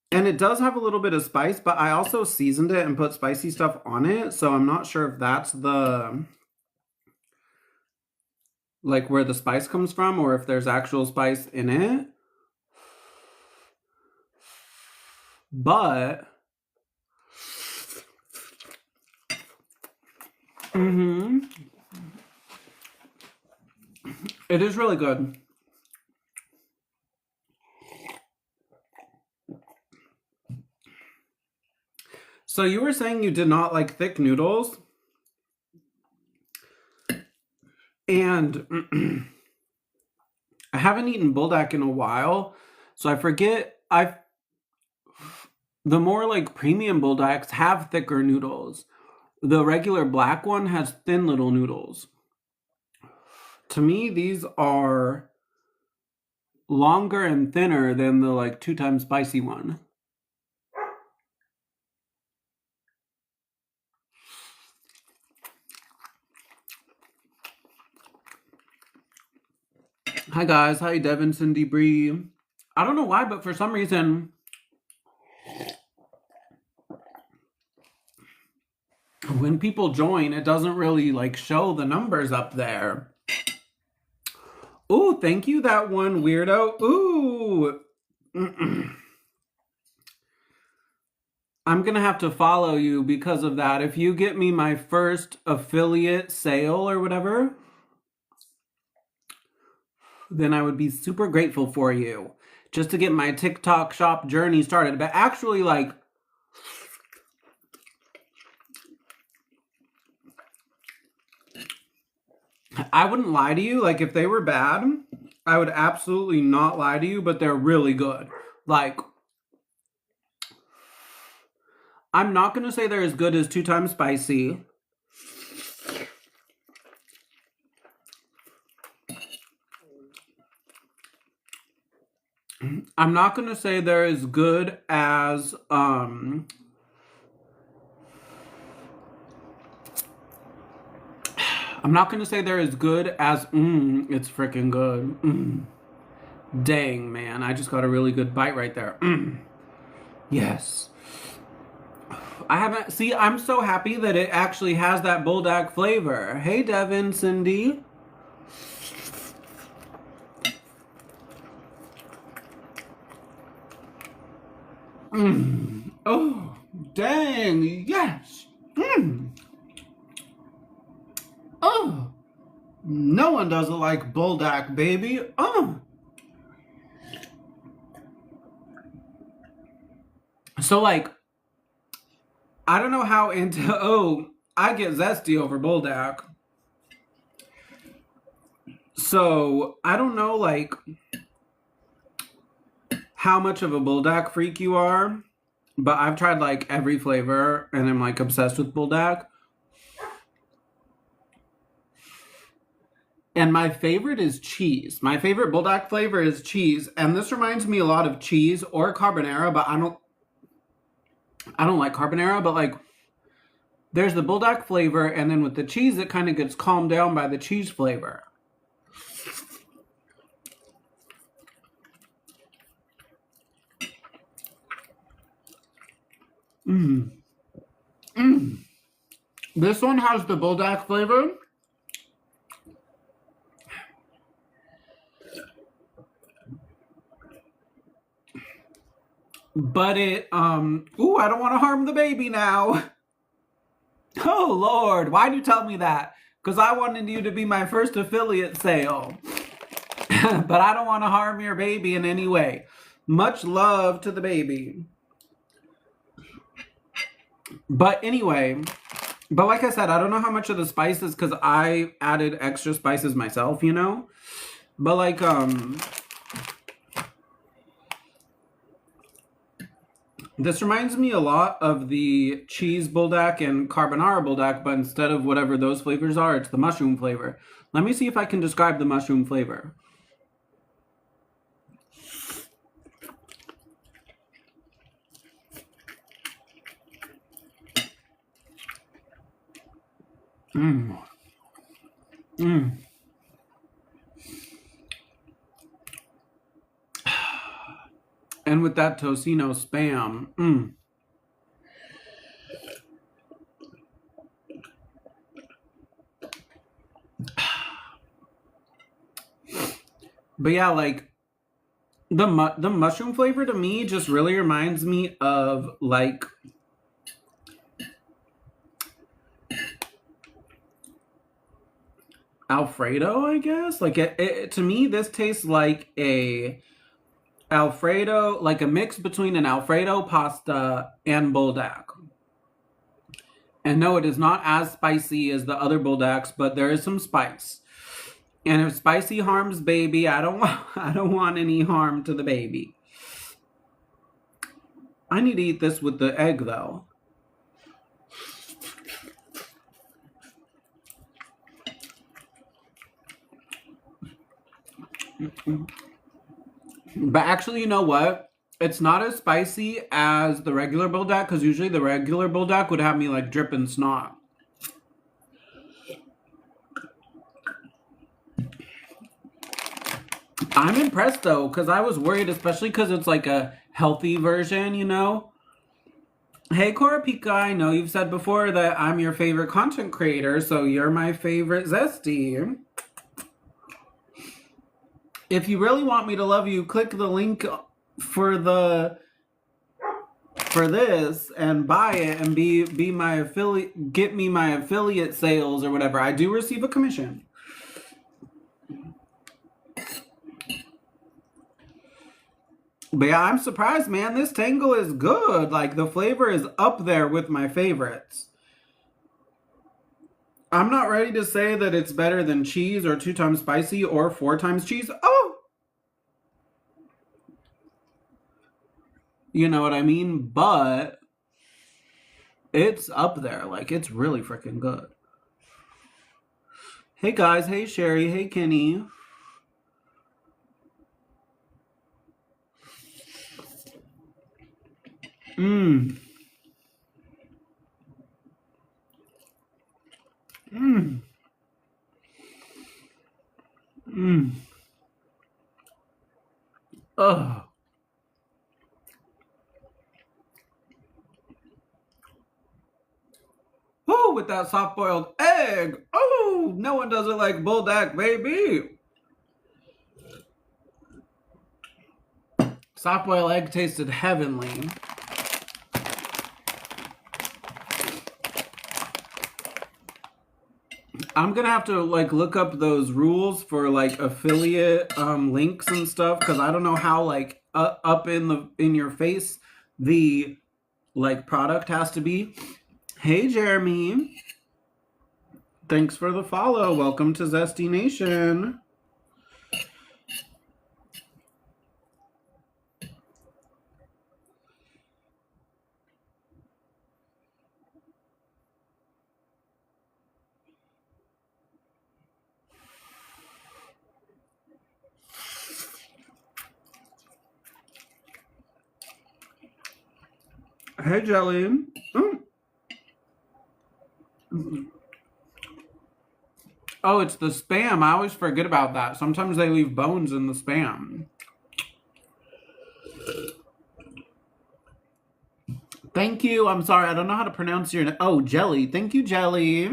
A: And it does have a little bit of spice, but I also seasoned it and put spicy stuff on it, so I'm not sure if that's the, like, where the spice comes from or if there's actual spice in it. But it is really good. So you were saying you did not like thick noodles? And I haven't eaten buldak in a while, so I forget. The more like premium buldaks have thicker noodles. The regular black one has thin little noodles. To me, these are longer and thinner than the like 2 times spicy one. Hi guys, hi Devin, Cindy, Bree. I don't know why, but for some reason, when people join, it doesn't really like show the numbers up there. Ooh, thank you, that one weirdo. Ooh. I'm gonna have to follow you because of that. If you get me my first affiliate sale or whatever, then I would be super grateful for you. Just to get my TikTok shop journey started. But actually, like, I wouldn't lie to you. Like, if they were bad, I would absolutely not lie to you, but they're really good. Like, I'm not going to say they're as good as 2 times spicy. I'm not going to say they're as good as, I'm not going to say they're as good as, it's freaking good. Dang, man. I just got a really good bite right there. Yes. I haven't, see, I'm so happy that it actually has that buldak flavor. Hey, Devin, Cindy. Oh, dang, yes. Oh, no one doesn't like buldak, baby. So, like, I don't know how into, I get zesty over buldak. So, I don't know, like, how much of a buldak freak you are, but I've tried, like, every flavor, and I'm, like, obsessed with buldak. And my favorite is cheese. My favorite buldak flavor is cheese. And this reminds me a lot of cheese or carbonara, but I don't like carbonara, but like there's the buldak flavor, and then with the cheese it kind of gets calmed down by the cheese flavor. This one has the buldak flavor. But it, ooh, I don't want to harm the baby now. Oh, Lord, why'd you tell me that? Because I wanted you to be my first affiliate sale. But I don't want to harm your baby in any way. Much love to the baby. But anyway, but like I said, I don't know how much of the spices because I added extra spices myself, you know? But like, this reminds me a lot of the cheese buldak and carbonara buldak, but instead of whatever those flavors are, it's the mushroom flavor. Let me see if I can describe the mushroom flavor. And with that tocino spam, But yeah, like the mushroom flavor to me just really reminds me of like Alfredo, I guess. Like it to me, this tastes like a Alfredo, like a mix between an Alfredo pasta and buldak. And no, it is not as spicy as the other buldaks, but there is some spice. And if spicy harms baby, I don't want any harm to the baby. I need to eat this with the egg though. But actually, you know what? It's not as spicy as the regular buldak, because usually the regular buldak would have me like dripping snot. I'm impressed though, because I was worried, especially because it's like a healthy version, you know? Hey, Korapika, I know you've said before that I'm your favorite content creator, so you're my favorite Zesty. If you really want me to love you, click the link for this and buy it and be my affiliate, get me my affiliate sales or whatever. I do receive a commission. But yeah, I'm surprised, man. This tangle is good. Like, the flavor is up there with my favorites. I'm not ready to say that it's better than cheese or 2 times spicy or 4 times cheese. Oh! You know what I mean? But it's up there. Like, it's really freaking good. Hey, guys. Hey, Sherry. Hey, Kenny. Mmm. Mmm. Mmm. Ugh. Oh, with that soft-boiled egg. Oh, no one does it like buldak, baby. Soft-boiled egg tasted heavenly. I'm gonna have to like look up those rules for like affiliate links and stuff, because I don't know how like up in your face the like product has to be. Hey, Jeremy, thanks for the follow. Welcome to Zesty Nation. Hey, Jelly. Oh, it's the Spam. I always forget about that. Sometimes they leave bones in the Spam. Thank you. I'm sorry. I don't know how to pronounce your name. Oh, Jelly. Thank you, Jelly.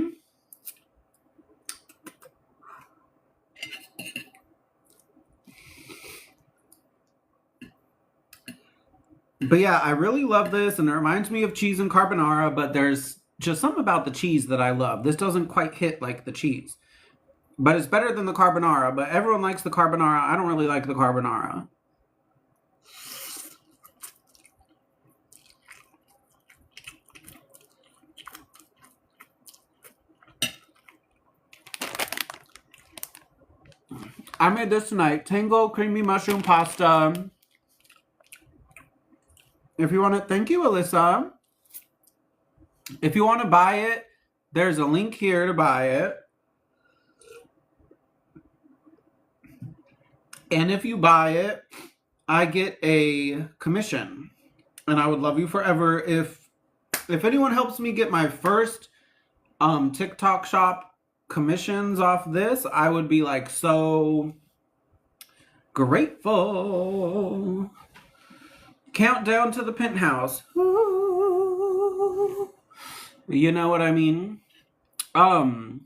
A: But yeah, I really love this, and it reminds me of cheese and carbonara, but there's just something about the cheese that I love. This doesn't quite hit like the cheese. But it's better than the carbonara, but everyone likes the carbonara. I don't really like the carbonara. I made this tonight. Tango creamy mushroom pasta. If you want to, thank you, Alyssa. If you want to buy it, there's a link here to buy it. And if you buy it, I get a commission. And I would love you forever if anyone helps me get my first TikTok shop commissions off this, I would be like so grateful. Countdown to the penthouse. Ooh. You know what I mean? I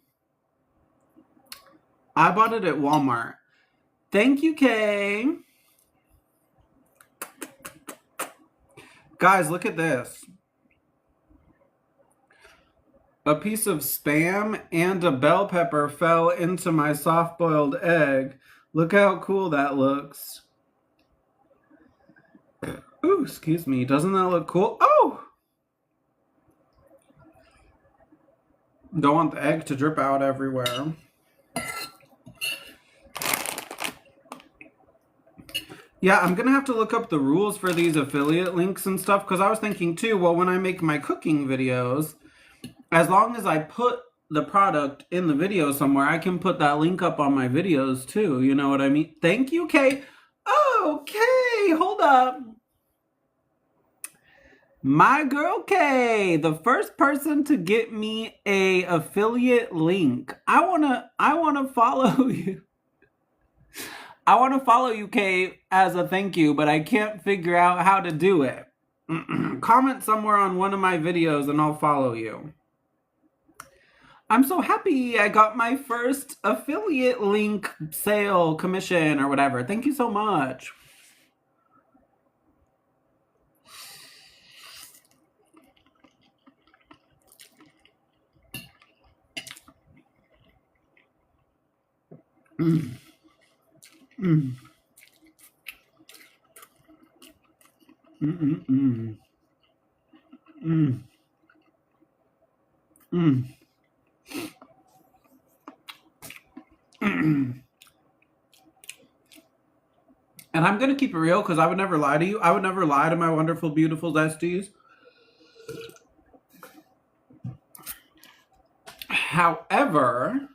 A: bought it at Walmart. Thank you, Kay. Guys, look at this. A piece of Spam and a bell pepper fell into my soft-boiled egg. Look how cool that looks. Ooh, excuse me. Doesn't that look cool? Oh! Don't want the egg to drip out everywhere. Yeah, I'm going to have to look up the rules for these affiliate links and stuff, because I was thinking too, well, when I make my cooking videos, as long as I put the product in the video somewhere, I can put that link up on my videos too. You know what I mean? Thank you, Kay. Okay, hold up. My girl Kay, the first person to get me a affiliate link. I wanna follow you. I want to follow you, Kay, as a thank you, but I can't figure out how to do it. Comment somewhere on one of my videos and I'll follow you. I'm so happy I got my first affiliate link sale commission or whatever. Thank you so much. Mm. Mm. Mm. Mm. Mm. Mm. Mm. And I'm gonna keep it real because I would never lie to you. I would never lie to my wonderful, beautiful besties. However,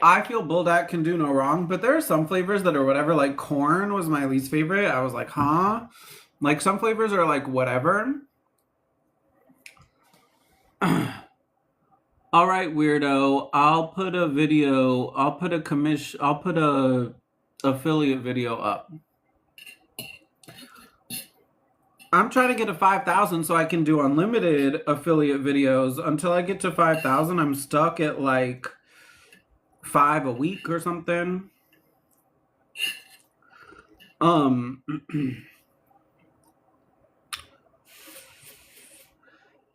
A: I feel buldak can do no wrong, but there are some flavors that are whatever. Like corn was my least favorite. I was like, huh? Like some flavors are like whatever. All right, weirdo. I'll put a video. I'll put a affiliate video up. I'm trying to get to 5,000 so I can do unlimited affiliate videos. Until I get to 5,000, I'm stuck at like 5 a week or something.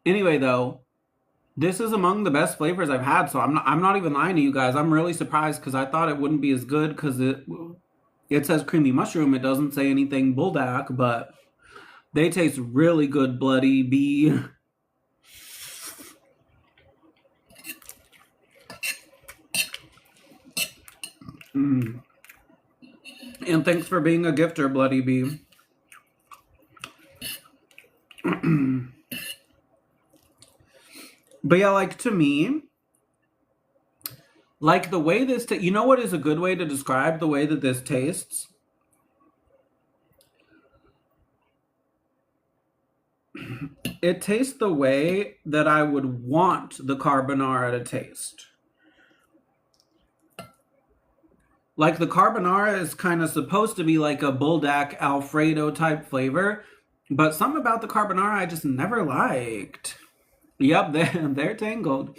A: Anyway, though, this is among the best flavors I've had, so I'm not even lying to you guys. I'm really surprised because I thought it wouldn't be as good because it says creamy mushroom. It doesn't say anything buldak, but they taste really good, bloody bee. Mm. And thanks for being a gifter, bloody bee. But yeah, like to me, Like the way this, you know what is a good way to describe the way that this tastes? It tastes the way that I would want the carbonara to taste. Like the carbonara is kind of supposed to be like a buldak Alfredo type flavor, but something about the carbonara I just never liked. Yep, they're tangled.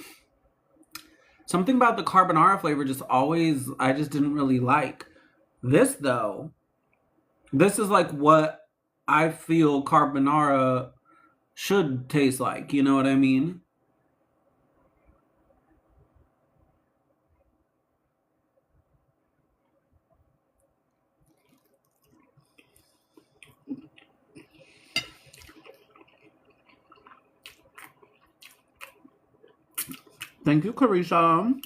A: Something about the carbonara flavor just always, I just didn't really like. This though, this is like what I feel carbonara should taste like. You know what I mean? Thank you, Carisha.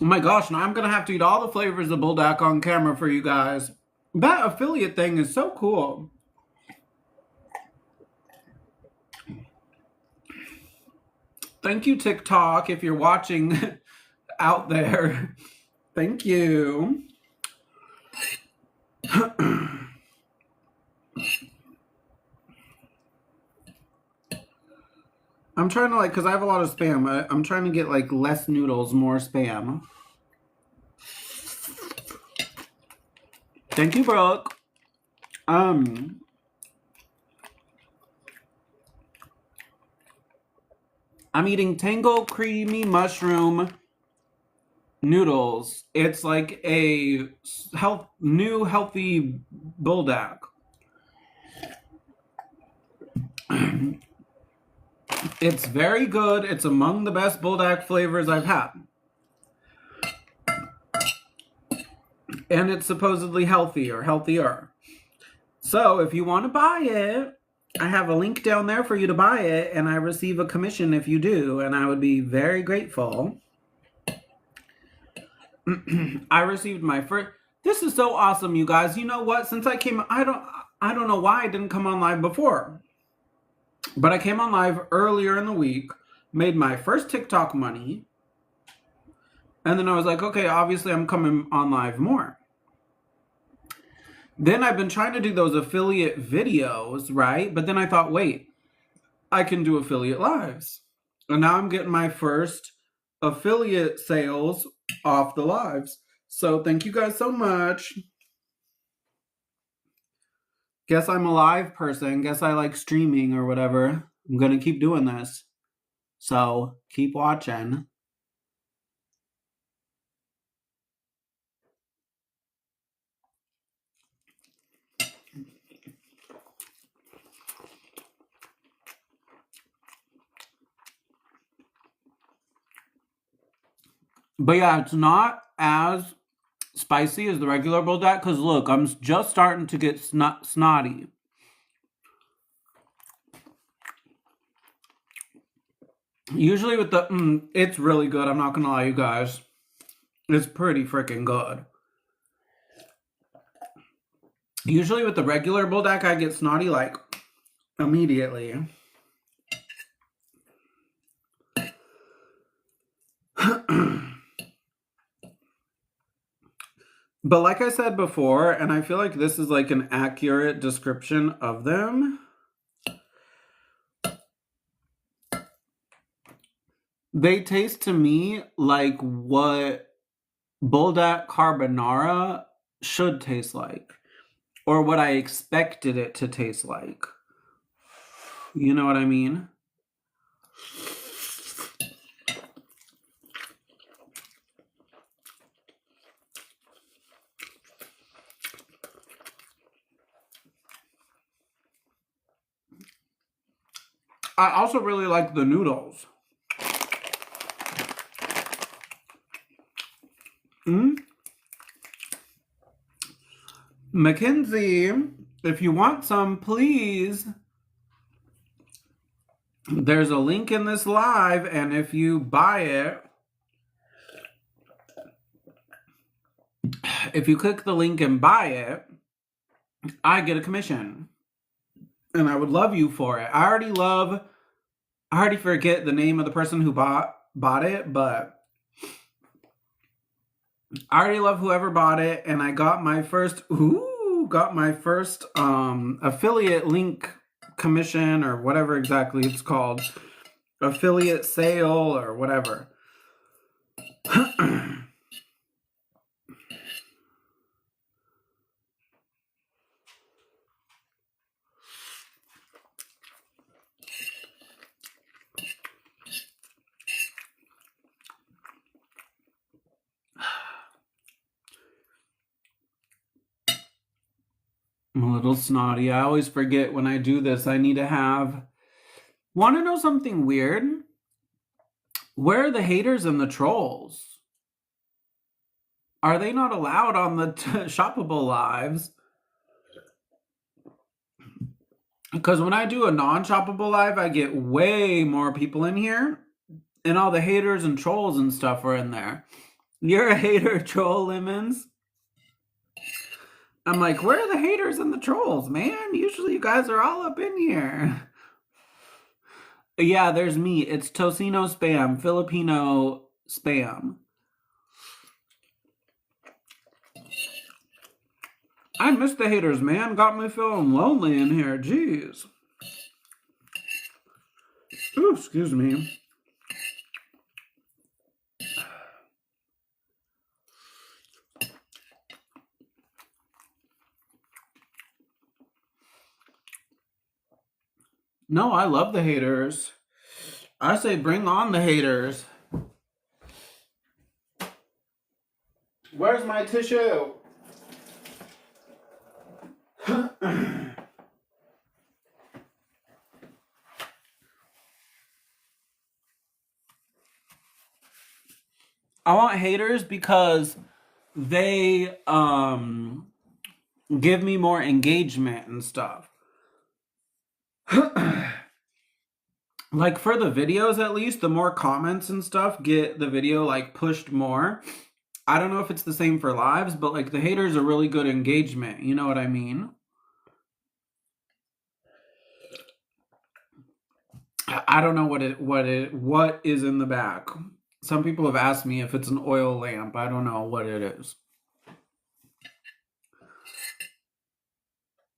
A: Oh my gosh, now I'm gonna have to eat all the flavors of buldak on camera for you guys. That affiliate thing is so cool. Thank you, TikTok, if you're watching out there. Thank you. I'm trying to because I have a lot of spam. I'm trying to get like less noodles, more spam. Thank you, Brooke. I'm eating Tango Creamy Mushroom noodles. It's like a new healthy buldak. It's very good. It's among the best buldak flavors I've had. And it's supposedly healthier. So if you want to buy it, I have a link down there for you to buy it, and I receive a commission if you do, and I would be very grateful. I received my first. This is so awesome, you guys. You know what? Since I came, I don't know why I didn't come on live before. But I came on live earlier in the week, made my first TikTok money, and then I was like, okay, obviously I'm coming on live more. Then I've been trying to do those affiliate videos, right? But then I thought, wait, I can do affiliate lives. And now I'm getting my first affiliate sales off the lives. So thank you guys so much. Guess I'm a live person. Guess I like streaming or whatever. I'm going to keep doing this. So keep watching. But yeah, it's not as spicy as the regular buldak because look, I'm just starting to get snotty. Usually with the, it's really good. I'm not going to lie, you guys. It's pretty freaking good. Usually with the regular buldak, I get snotty like immediately. But like I said before, and I feel like this is like an accurate description of them, they taste to me like what buldak carbonara should taste like, or what I expected it to taste like. You know what I mean? I also really like the noodles. Mackenzie, if you want some, please. There's a link in this live, and if you buy it, if you click the link and buy it, I get a commission. And I would love you for it. I already forget the name of the person who bought it, but I already love whoever bought it, and I got my first affiliate link commission, or whatever exactly it's called. Affiliate sale or whatever. I'm a little snotty. I always forget when I do this. I need to have... Want to know something weird? Where are the haters and the trolls? Are they not allowed on the shoppable lives? Because when I do a non-shoppable live, I get way more people in here. And all the haters and trolls and stuff are in there. You're a hater, troll, Lemons? I'm like, where are the haters and the trolls, man? Usually you guys are all up in here. Yeah, there's me. It's Tocino Spam, Filipino Spam. I miss the haters, man. Got me feeling lonely in here. Jeez. Ooh, excuse me. No, I love the haters. I say bring on the haters. Where's my tissue? I want haters because they give me more engagement and stuff. Like for the videos, at least, the more comments and stuff get the video like pushed more. I don't know if it's the same for lives, but like the haters are really good engagement. You know what I mean? I don't know what is in the back. Some people have asked me if it's an oil lamp. I don't know what it is.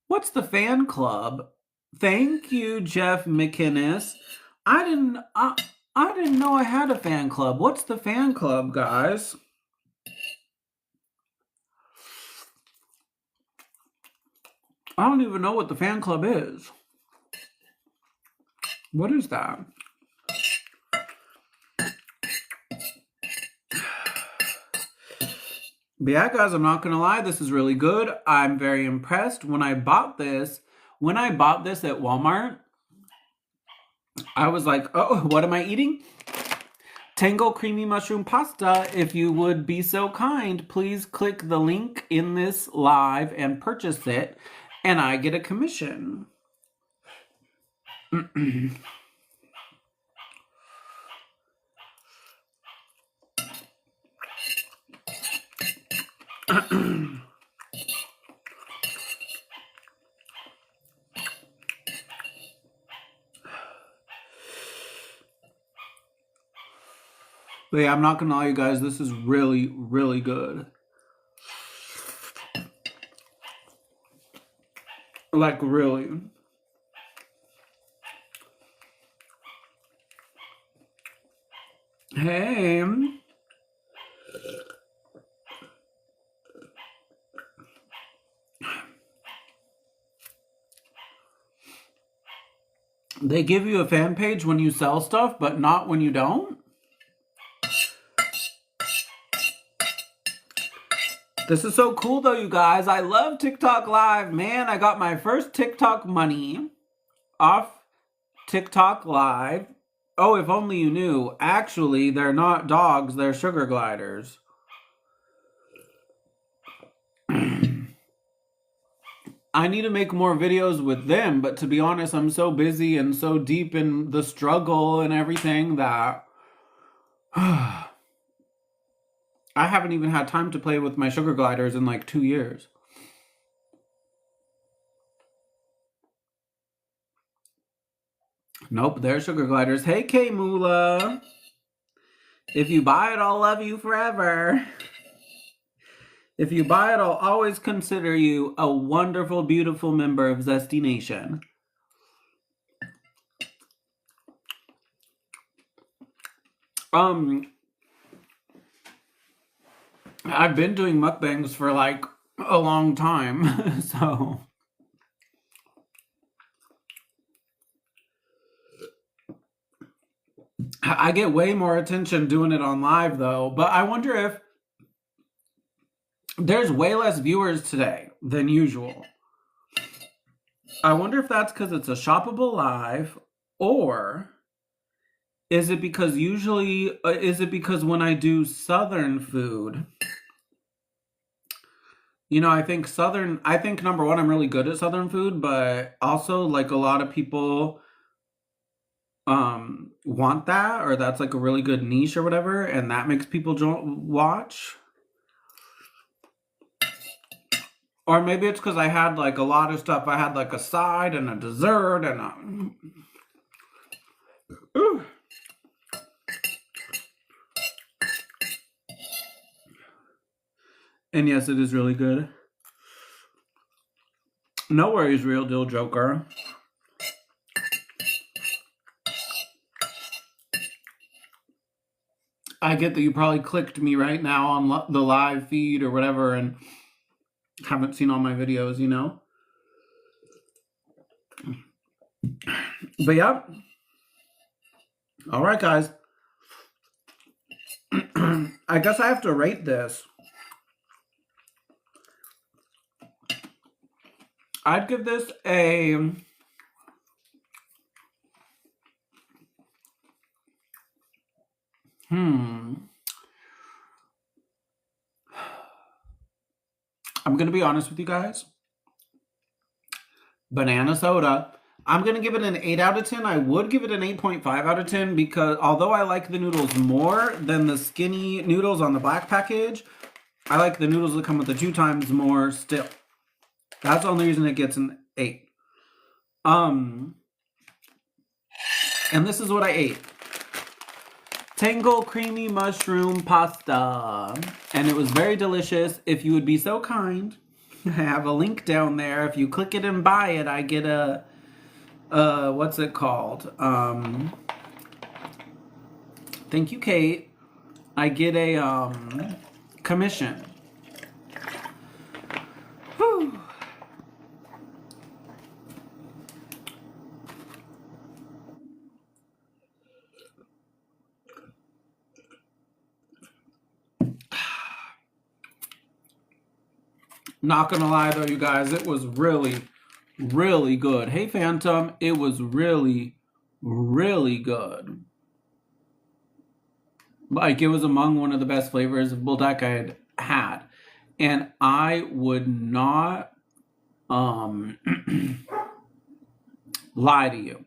A: What's the fan club? Thank you, Jeff McInnes. I didn't know I had a fan club. What's the fan club, guys? I don't even know what the fan club is. What is that? But yeah, guys, I'm not gonna lie, this is really good. I'm very impressed. When I bought this at Walmart, I was like, oh, what am I eating? Tango creamy mushroom pasta. If you would be so kind, please click the link in this live and purchase it, and I get a commission. But yeah, I'm not gonna lie, you guys, this is really, really good. Like, really. Hey. They give you a fan page when you sell stuff, but not when you don't? This is so cool though, you guys. I love TikTok Live, man. I got my first TikTok money off TikTok Live. Oh, if only you knew. Actually, they're not dogs, they're sugar gliders. I need to make more videos with them, but to be honest, I'm so busy and so deep in the struggle and everything that I haven't even had time to play with my sugar gliders in like 2 years. Nope, they're sugar gliders. Hey, K Mula. If you buy it, I'll love you forever. If you buy it, I'll always consider you a wonderful, beautiful member of Zesty Nation. I've been doing mukbangs for like a long time, so... I get way more attention doing it on live, though. But I wonder if there's way less viewers today than usual. I wonder if that's because it's a shoppable live, or is it because when I do Southern food, you know, I think number one, I'm really good at Southern food, but also like a lot of people want that, or that's like a really good niche or whatever, and that makes people watch. Or maybe it's because I had like a lot of stuff. I had like a side and a dessert and a... Ooh. And yes, it is really good. No worries, Real Deal Joker. I get that you probably clicked me right now on the live feed or whatever and haven't seen all my videos, you know? But yep. All right, guys. I guess I have to rate this. I'd give this a... I'm going to be honest with you guys. Banana soda. I'm going to give it an 8 out of 10. I would give it an 8.5 out of 10 because although I like the noodles more than the skinny noodles on the black package, I like the noodles that come with the 2 times more still. That's the only reason it gets an 8. And this is what I ate. Tangle creamy mushroom pasta. And it was very delicious. If you would be so kind, I have a link down there. If you click it and buy it, I get a... what's it called? Thank you, Kate. I get a, commission. Whew. Not gonna lie though, you guys, it was really, really good. Hey, Phantom, it was really, really good. Like, it was among one of the best flavors of buldak I had had. And I would not lie to you.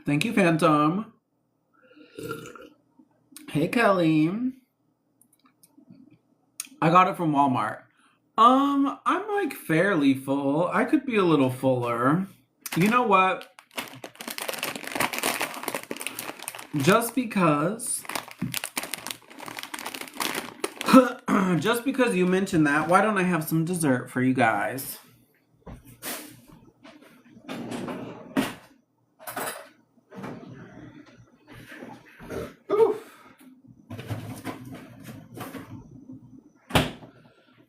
A: Thank you, Phantom. Hey, Kelly. I got it from Walmart. I'm like fairly full. I could be a little fuller. You know what? Just because you mentioned that, why don't I have some dessert for you guys?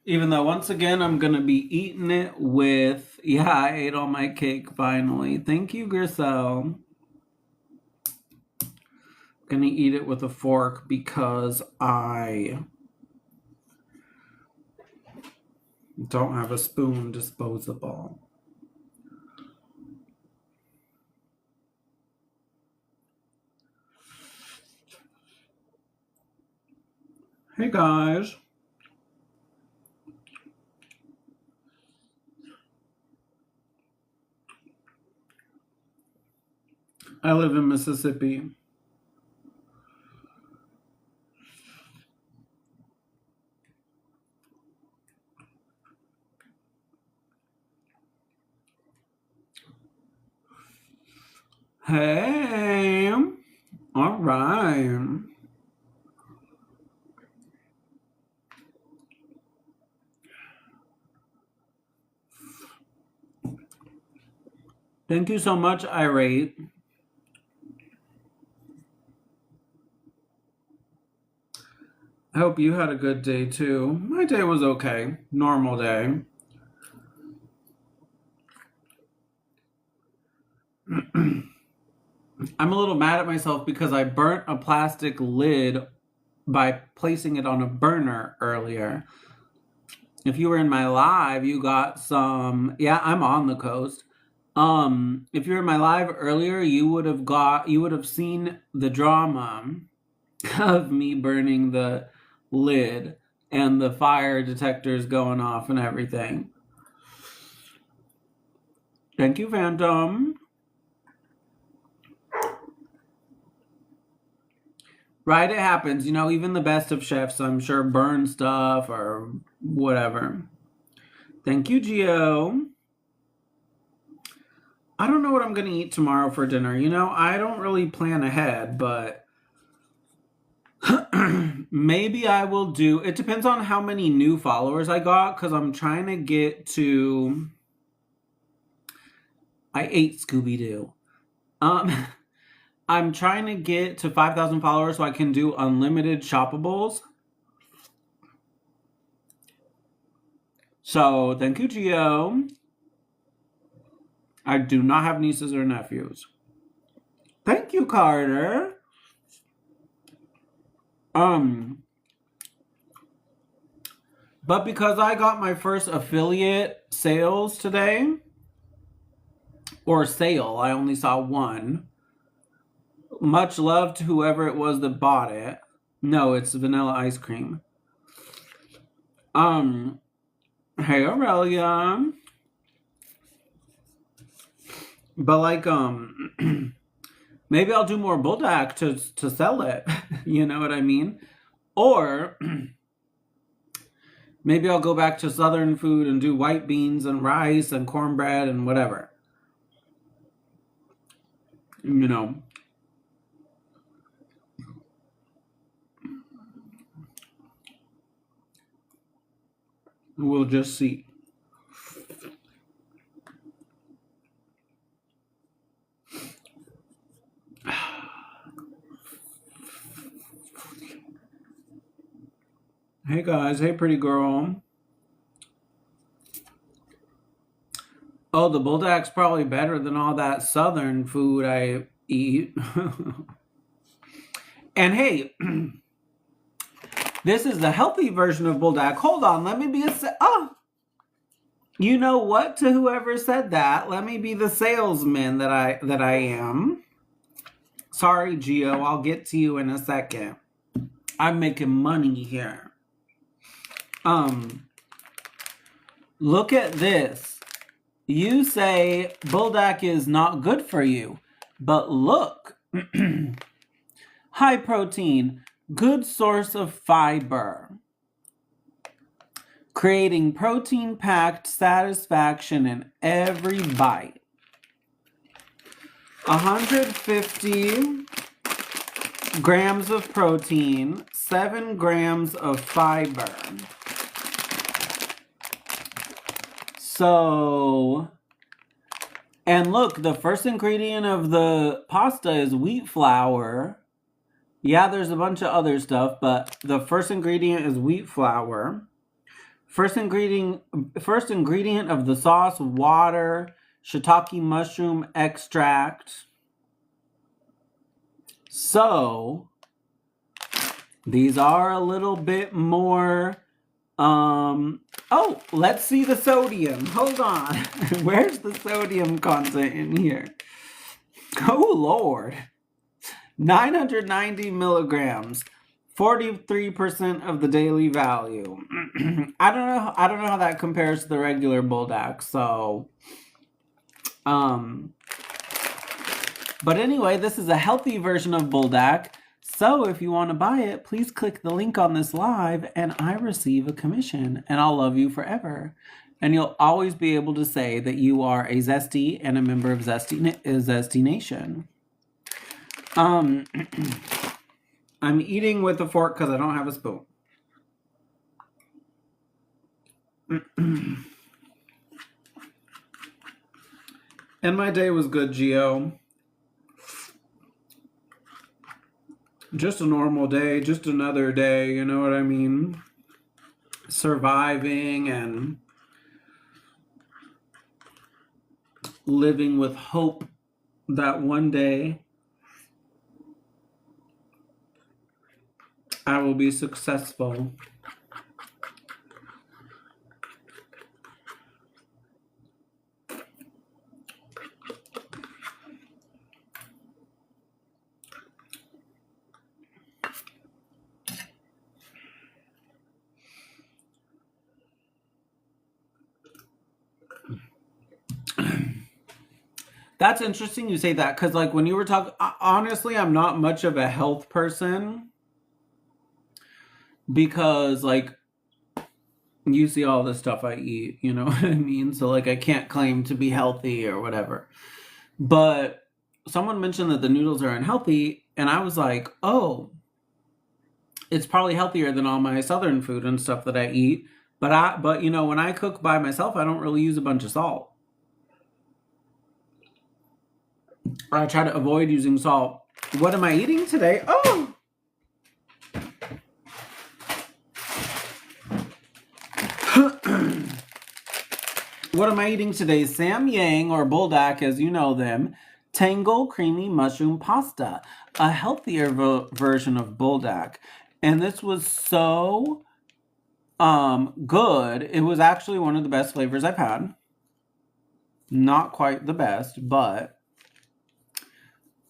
A: Even though, once again, I'm going to be eating it with... Yeah, I ate all my cake, finally. Thank you, Griselle. I'm going to eat it with a fork because I don't have a spoon disposable. Hey, guys. I live in Mississippi. Hey. All right. Thank you so much, Irate. I hope you had a good day too. My day was okay. Normal day. I'm a little mad at myself because I burnt a plastic lid by placing it on a burner earlier. If you were in my live, you got some. Yeah, I'm on the coast. If you were in my live earlier, you would have seen the drama of me burning the lid and the fire detectors going off and everything. Thank you, Phantom. Right, it happens. You know, even the best of chefs, I'm sure, burn stuff or whatever. Thank you, Gio. I don't know what I'm going to eat tomorrow for dinner. You know, I don't really plan ahead, but maybe I will do. It depends on how many new followers I got because I'm trying to get to. I ate Scooby-Doo. I'm trying to get to 5,000 followers so I can do unlimited shoppables. So, thank you, Gio. I do not have nieces or nephews. Thank you, Carter. But because I got my first affiliate sales today, or sale, I only saw one. Much love to whoever it was that bought it. No, it's vanilla ice cream. Hey, Aurelia. But like, maybe I'll do more buldak to sell it. You know what I mean? Or maybe I'll go back to Southern food and do white beans and rice and cornbread and whatever. You know. We'll just see. Hey guys, hey pretty girl. Oh, the buldak's probably better than all that Southern food I eat. And hey, this is the healthy version of buldak. Hold on, let me be you know what? To whoever said that, let me be the salesman that I am. Sorry, Gio, I'll get to you in a second. I'm making money here. Look at this. You say buldak is not good for you, but look. High protein, good source of fiber. Creating protein-packed satisfaction in every bite. 150 grams of protein, 7 grams of fiber. So, and look, the first ingredient of the pasta is wheat flour. Yeah, there's a bunch of other stuff, but the first ingredient is wheat flour. First ingredient of the sauce, water, shiitake mushroom extract. So, these are a little bit more, oh, let's see the sodium. Hold on. Where's the sodium content in here? Oh, Lord. 990 milligrams. 43% of the daily value. I don't know how that compares to the regular buldak. So, but anyway, this is a healthy version of buldak. So if you want to buy it, please click the link on this live and I receive a commission and I'll love you forever. And you'll always be able to say that you are a Zesty and a member of Zesty Nation. Um, I'm eating with a fork because I don't have a spoon. And my day was good, Gio. Just a normal day, just another day, you know what I mean? Surviving and living with hope that one day I will be successful. That's interesting you say that because, like, when you were talking, honestly, I'm not much of a health person because, like, you see all the stuff I eat, you know what I mean? So, like, I can't claim to be healthy or whatever. But someone mentioned that the noodles are unhealthy, and I was like, oh, it's probably healthier than all my southern food and stuff that I eat. But you know, when I cook by myself, I don't really use a bunch of salt. I try to avoid using salt. What am I eating today? Oh! What am I eating today? Sam Yang, or buldak as you know them, Tangle Creamy Mushroom Pasta, a healthier version of buldak. And this was so good. It was actually one of the best flavors I've had. Not quite the best, but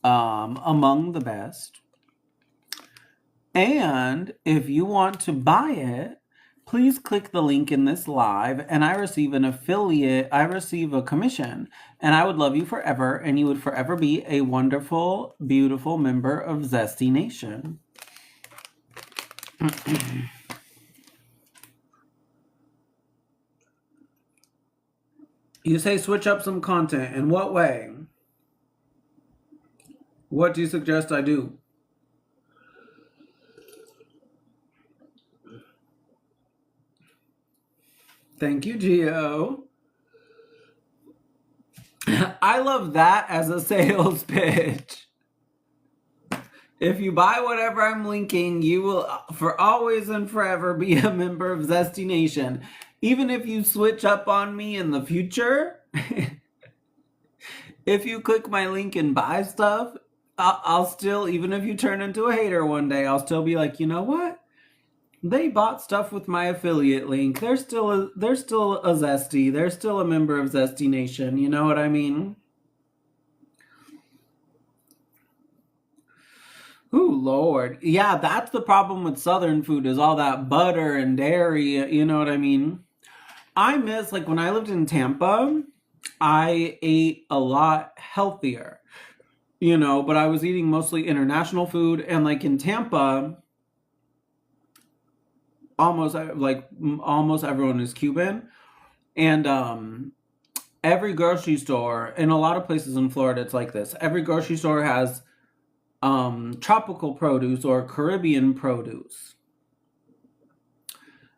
A: among the best. And if you want to buy it, please click the link in this live and I receive a commission, and I would love you forever, and you would forever be a wonderful, beautiful member of Zesty Nation. You say switch up some content. In what way? What do you suggest I do? Thank you, Gio. I love that as a sales pitch. If you buy whatever I'm linking, you will for always and forever be a member of Zesty Nation. Even if you switch up on me in the future, if you click my link and buy stuff, I'll still, even if you turn into a hater one day, I'll still be like, you know what? They bought stuff with my affiliate link. They're still a Zesty. They're still a member of Zesty Nation. You know what I mean? Ooh, Lord. Yeah, that's the problem with Southern food, is all that butter and dairy. You know what I mean? I miss, like, when I lived in Tampa, I ate a lot healthier, you know, but I was eating mostly international food. And, like, in Tampa, almost everyone is Cuban. And every grocery store, in a lot of places in Florida, it's like this. Every grocery store has tropical produce or Caribbean produce.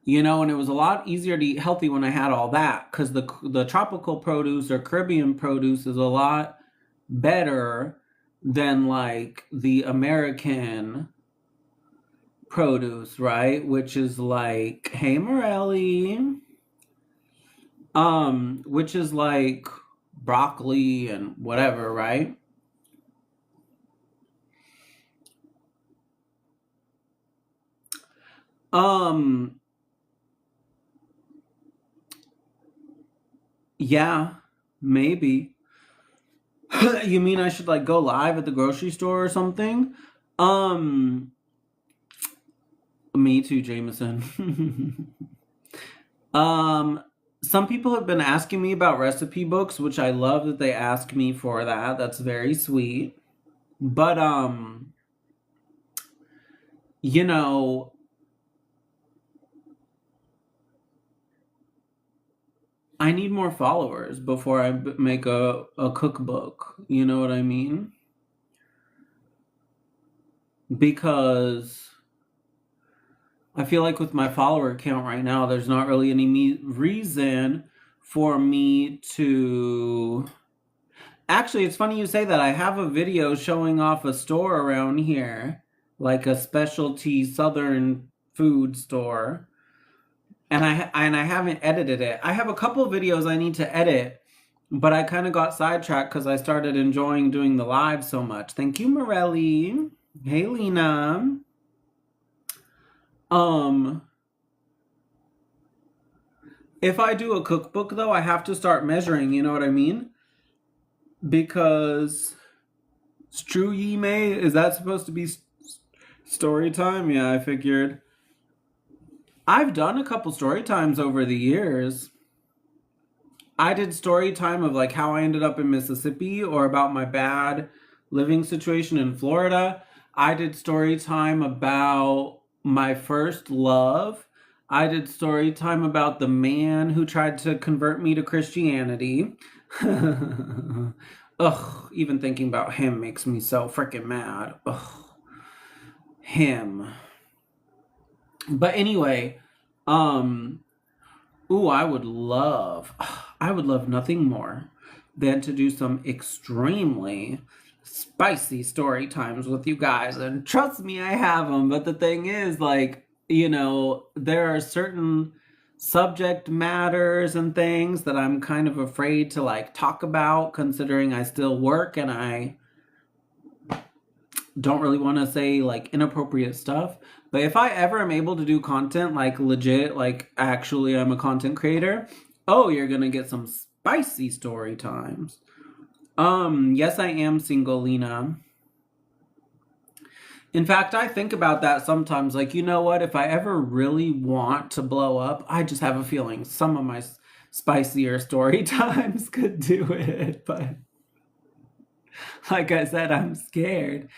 A: You know, and it was a lot easier to eat healthy when I had all that, because the tropical produce or Caribbean produce is a lot better than, like, the American produce, right? Which is like, hey Morelli, which is like broccoli and whatever, right? Um, yeah, maybe. You mean I should, like, go live at the grocery store or something? Um, Me too, Jameson. Some people have been asking me about recipe books, which I love that they ask me for that. That's very sweet. But you know, I need more followers before I make a cookbook. You know what I mean? because I feel like with my follower count right now, there's not really any reason for me to... Actually, it's funny you say that. I have a video showing off a store around here, like a specialty southern food store, and I haven't edited it. I have a couple videos I need to edit, but I kind of got sidetracked because I started enjoying doing the live so much. Thank you, Morelli. Hey, Lena. If I do a cookbook, though, I have to start measuring, you know what I mean? Because Strew Ye May, is that supposed to be story time? Yeah, I figured. I've done a couple story times over the years. I did story time of like how I ended up in Mississippi or about my bad living situation in Florida. I did story time about my first love. I did story time about the man who tried to convert me to Christianity. Ugh, even thinking about him makes me so freaking mad. Ugh. Him. But anyway, ooh, I would love nothing more than to do some extremely spicy story times with you guys. And trust me, I have them. But the thing is, like, you know, there are certain subject matters and things that I'm kind of afraid to like talk about, considering I still work and I don't really want to say like inappropriate stuff. But if I ever am able to do content like legit, like actually I'm a content creator, oh, you're gonna get some spicy story times. Yes, I am single, Lena. In fact, I think about that sometimes. Like, you know what? If I ever really want to blow up, I just have a feeling some of my spicier story times could do it. But like I said, I'm scared.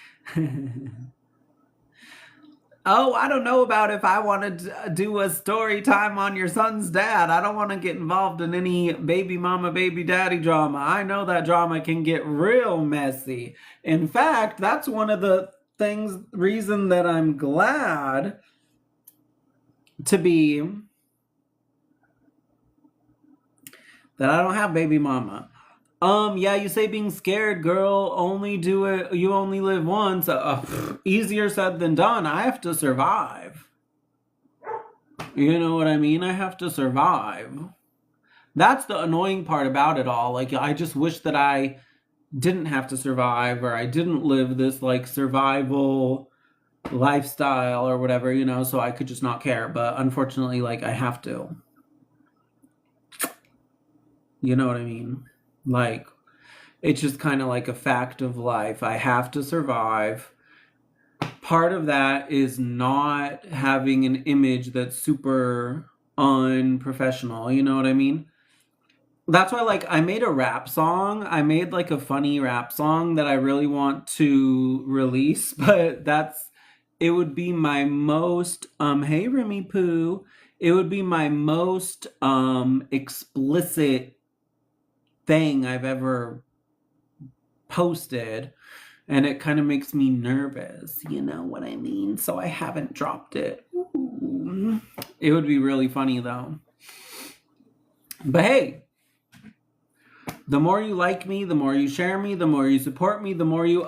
A: Oh, I don't know about if I want to do a story time on your son's dad. I don't want to get involved in any baby mama, baby daddy drama. I know that drama can get real messy. In fact, that's one of the reason that I'm glad to be that I don't have baby mama. Yeah, you say being scared, girl, only do it, you only live once. Easier said than done. I have to survive. You know what I mean? I have to survive. That's the annoying part about it all. Like, I just wish that I didn't have to survive, or I didn't live this like survival lifestyle or whatever, you know, so I could just not care. But unfortunately, like, I have to. You know what I mean? Like, it's just kind of like a fact of life. I have to survive. Part of that is not having an image that's super unprofessional. You know what I mean? That's why, like, I made a rap song. I made, like, a funny rap song that I really want to release. But it would be my most, hey, Remy Poo. It would be my most explicit thing I've ever posted, and it kind of makes me nervous, you know what I mean? So I haven't dropped it. Ooh. It would be really funny though. But hey, the more you like me, the more you share me, the more you support me, the more you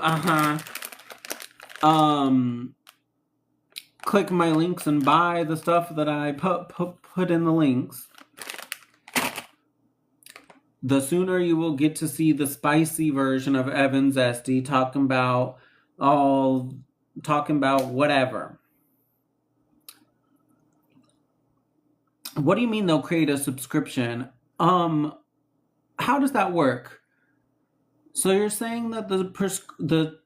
A: click my links and buy the stuff that I put in the links, the sooner you will get to see the spicy version of Evan Zesty talking about whatever. What do you mean they'll create a subscription? How does that work? So you're saying that the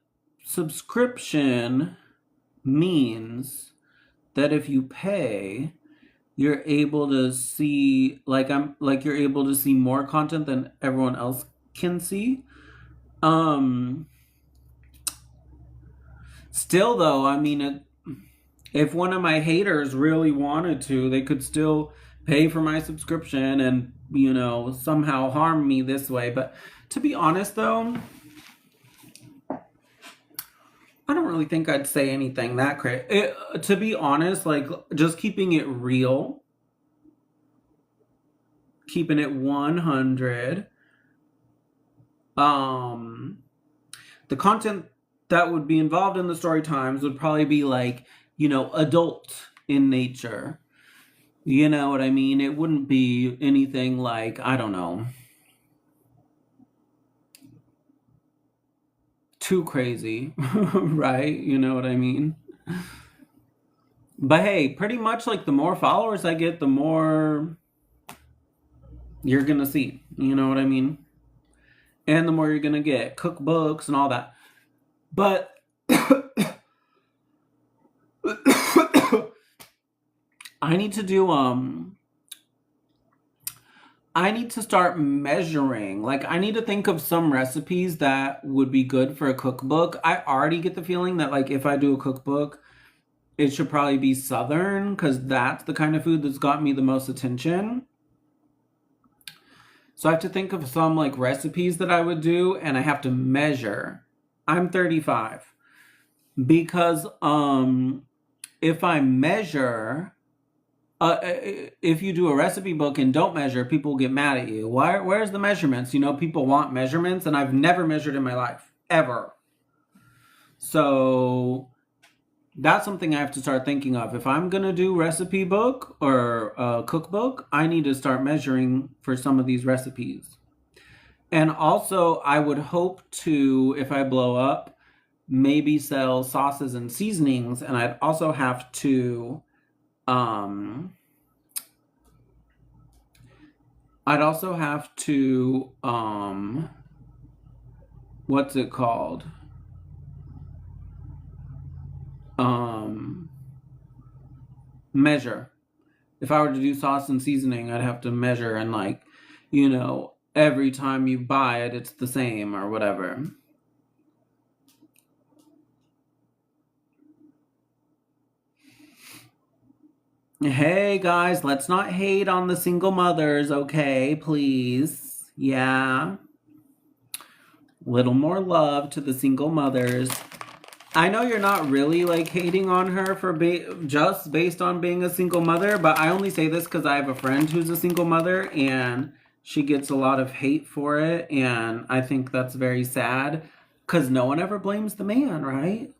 A: subscription means that if you pay, you're able to see, you're able to see more content than everyone else can see. Still though, I mean, if one of my haters really wanted to, they could still pay for my subscription and, you know, somehow harm me this way. But to be honest though, I don't really think I'd say anything that crazy. To be honest, like just keeping it real, keeping it 100. The content that would be involved in the story times would probably be like, adult in nature. You know what I mean? It wouldn't be anything like, I don't know, too crazy, right? You know what I mean? But hey, pretty much like the more followers I get, the more you're gonna see. You know what I mean? And the more you're gonna get cookbooks and all that. But I need to do I need to start measuring. Like I need to think of some recipes that would be good for a cookbook. I already get the feeling that like if I do a cookbook, it should probably be Southern because that's the kind of food that's got me the most attention. So I have to think of some like recipes that I would do and I have to measure. I'm 35 because if I measure, if you do a recipe book and don't measure, people get mad at you. Where's the measurements? People want measurements and I've never measured in my life, ever. So that's something I have to start thinking of. If I'm going to do recipe book or a cookbook, I need to start measuring for some of these recipes. And also, I would hope to, if I blow up, maybe sell sauces and seasonings. And I'd also have to, what's it called? Measure. If I were to do sauce and seasoning, I'd have to measure and like, every time you buy it, it's the same or whatever. Hey guys, let's not hate on the single mothers, okay? Please. Yeah. Little more love to the single mothers. I know you're not really like hating on her for just based on being a single mother, but I only say this because I have a friend who's a single mother and she gets a lot of hate for it, and I think that's very sad because no one ever blames the man, right?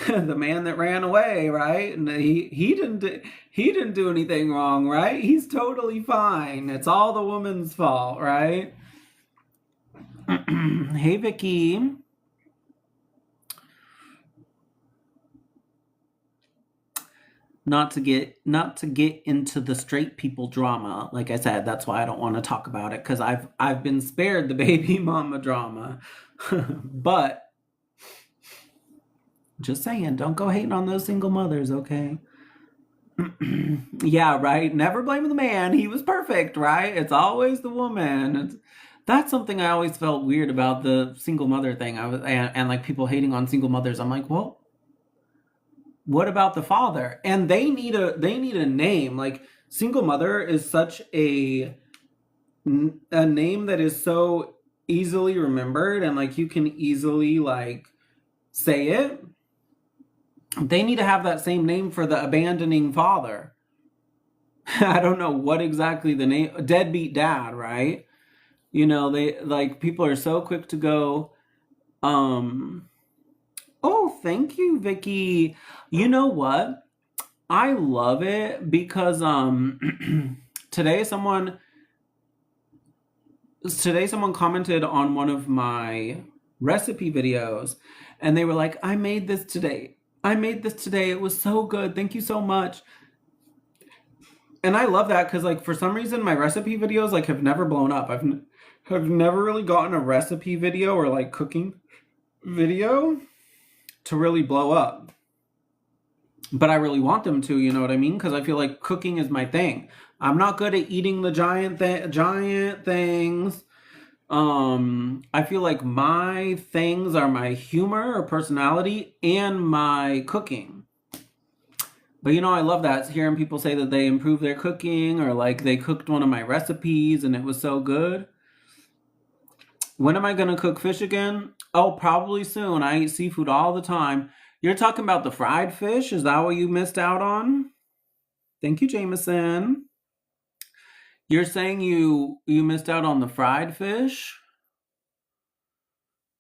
A: The man that ran away, right? And he didn't do anything wrong, right? He's totally fine. It's all the woman's fault, right? Hey, Vicky. Not to get into the straight people drama. Like I said, that's why I don't want to talk about it because I've been spared the baby mama drama. But just saying, don't go hating on those single mothers, okay? Yeah, right. Never blame the man. He was perfect, right? It's always the woman. That's something I always felt weird about the single mother thing. And like people hating on single mothers. I'm like, well, what about the father? And they need a name. Like single mother is such a name that is so easily remembered and like you can easily like say it. They need to have that same name for the abandoning father. I don't know what exactly the name, deadbeat dad, right? They like people are so quick to go, oh, thank you, Vicky. You know what? I love it because today someone commented on one of my recipe videos and they were like, I made this today. It was so good. Thank you so much. And I love that because like for some reason my recipe videos like have never blown up. Have never really gotten a recipe video or like cooking video to really blow up. But I really want them to, you know what I mean? Because I feel like cooking is my thing. I'm not good at eating the giant things. I feel like my things are my humor or personality and my cooking. But I love that. Hearing people say that they improve their cooking or like they cooked one of my recipes and it was so good. When am I going to cook fish again? Oh, probably soon. I eat seafood all the time. You're talking about the fried fish? Is that what you missed out on? Thank you, Jameson. You're saying you missed out on the fried fish?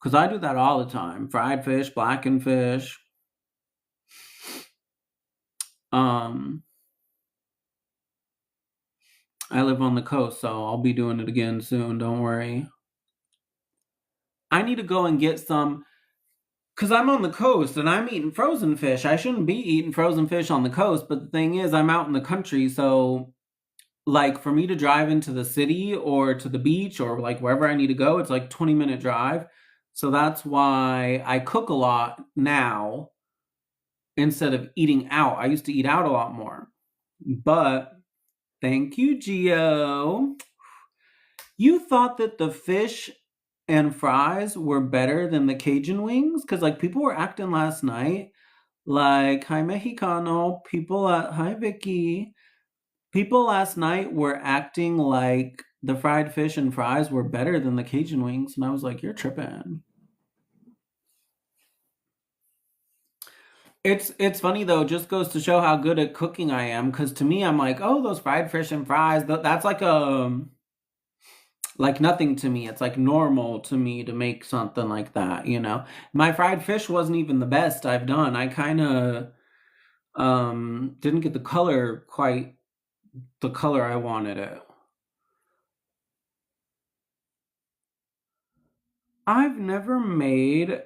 A: Because I do that all the time. Fried fish, blackened fish. Um, I live on the coast, so I'll be doing it again soon. Don't worry. I need to go and get some, because I'm on the coast and I'm eating frozen fish. I shouldn't be eating frozen fish on the coast, but the thing is, I'm out in the country, so like for me to drive into the city or to the beach or like wherever I need to go, it's like 20-minute drive. So that's why I cook a lot now instead of eating out. I used to eat out a lot more. But thank you, Gio. You thought that the fish and fries were better than the Cajun wings? Because like people were acting last night like, hi Mexicano, hi Vicky. People last night were acting like the fried fish and fries were better than the Cajun wings, and I was like, you're tripping. It's funny though, just goes to show how good at cooking I am, because to me, I'm like, oh, those fried fish and fries, that's like nothing to me. It's like normal to me to make something like that, you know? My fried fish wasn't even the best I've done. I kind of didn't get the color quite the color I wanted it. I've never made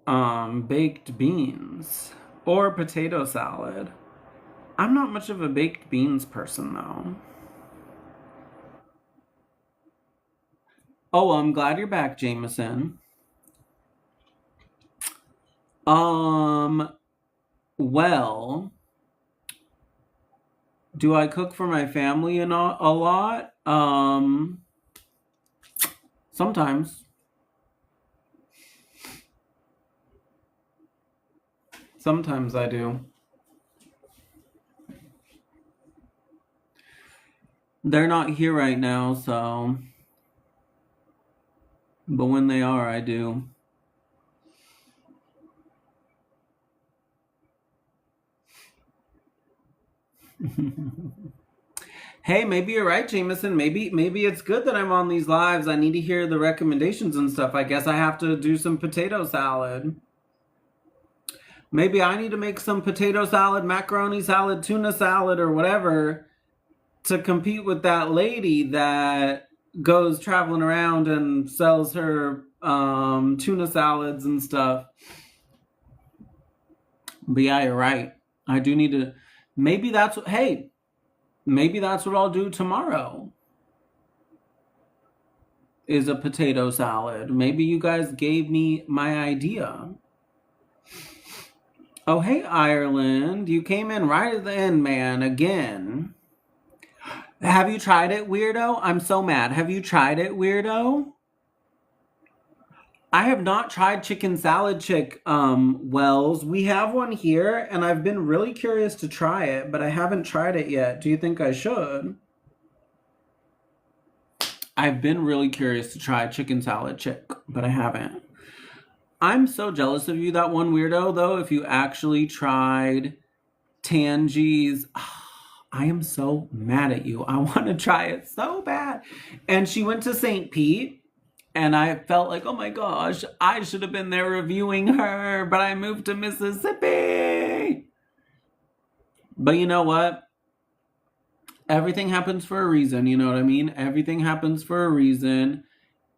A: baked beans or potato salad. I'm not much of a baked beans person though. Oh, well, I'm glad you're back, Jameson. Well, do I cook for my family a lot? Sometimes. Sometimes I do. They're not here right now, so. But when they are, I do. Hey, maybe you're right, Jameson. Maybe it's good that I'm on these lives. I need to hear the recommendations and stuff. I guess I have to do some potato salad. Maybe I need to make some potato salad, macaroni salad, tuna salad, or whatever to compete with that lady that goes traveling around and sells her tuna salads and stuff. But yeah, you're right. I do need to. Maybe that's what. Hey, maybe that's what I'll do tomorrow. Is a potato salad. Maybe you guys gave me my idea. Oh, hey, Ireland. You came in right at the end, man, again. Have you tried it, weirdo? I'm so mad. Have you tried it, weirdo? I have not tried chicken salad chick, Wells. We have one here, and I've been really curious to try it, but I haven't tried it yet. Do you think I should? I've been really curious to try chicken salad chick, but I haven't. I'm so jealous of you, that one weirdo, though, if you actually tried Tangi's. I am so mad at you. I want to try it so bad. And she went to St. Pete, and I felt like, oh my gosh, I should have been there reviewing her, but I moved to Mississippi. But you know what? Everything happens for a reason, you know what I mean? Everything happens for a reason.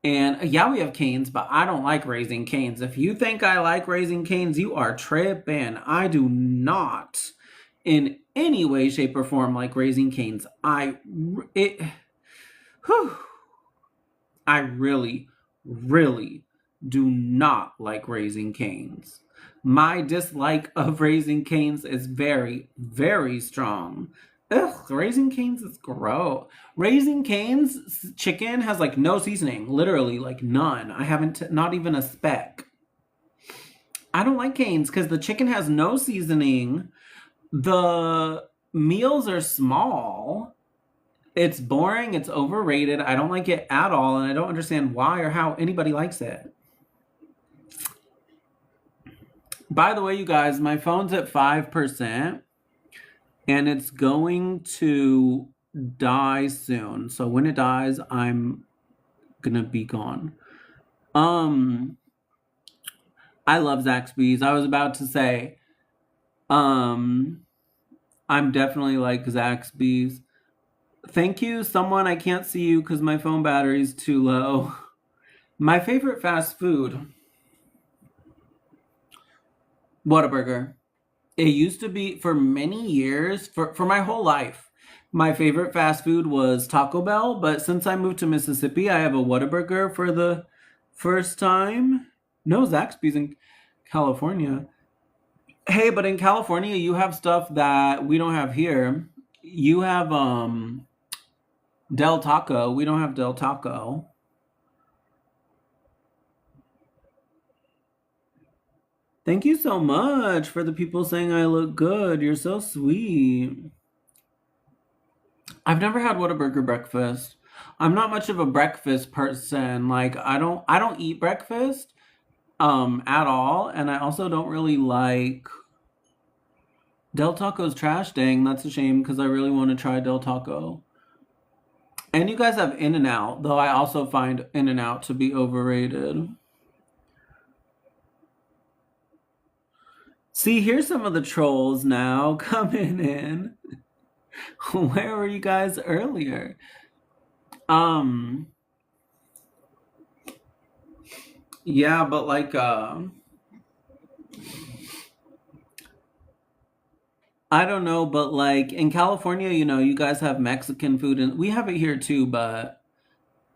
A: And yeah, we have canes, but I don't like Raising Canes. If you think I like Raising Canes, you are tripping. I do not in any way, shape, or form like Raising Canes. I really, really do not like Raising Canes. My dislike of Raising Canes is very, very strong. Ugh, Raising Canes is gross. Raising Canes chicken has like no seasoning, literally like none. I haven't, not even a speck. I don't like Canes because the chicken has no seasoning. The meals are small. It's boring. It's overrated. I don't like it at all, and I don't understand why or how anybody likes it. By the way, you guys, my phone's at 5% and it's going to die soon. So when it dies, I'm gonna be gone. I love Zaxby's. I was about to say, um, I'm definitely like Zaxby's. Thank you, someone. I can't see you because my phone battery's too low. My favorite fast food, Whataburger. It used to be for many years, for my whole life. My favorite fast food was Taco Bell, but since I moved to Mississippi, I have a Whataburger for the first time. No, Zaxby's in California. Hey, but in California, you have stuff that we don't have here. You have Del Taco. We don't have Del Taco. Thank you so much for the people saying I look good. You're so sweet. I've never had Whataburger breakfast. I'm not much of a breakfast person. Like I don't eat breakfast at all, and I also don't really like Del Taco's trash. Dang, that's a shame because I really want to try Del Taco. And you guys have In-N-Out, though I also find In-N-Out to be overrated. See, here's some of the trolls now coming in. Where were you guys earlier? Um, yeah, but like, I don't know, but like in California, you guys have Mexican food and we have it here too, but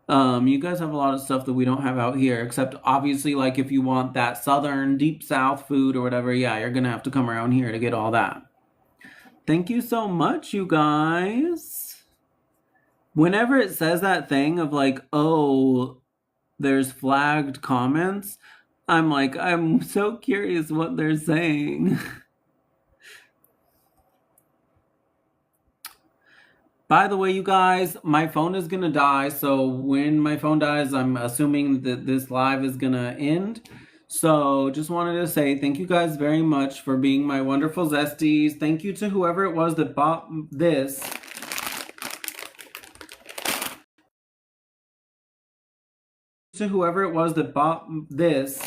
A: you guys have a lot of stuff that we don't have out here, except obviously like if you want that southern deep south food or whatever, yeah, you're gonna have to come around here to get all that. Thank you so much, you guys. Whenever it says that thing of like, oh, there's flagged comments, I'm like, I'm so curious what they're saying. By the way, you guys, my phone is gonna die, so when my phone dies, I'm assuming that this live is gonna end. So just wanted to say thank you guys very much for being my wonderful zesties. Thank you to whoever it was that bought this. To whoever it was that bought this.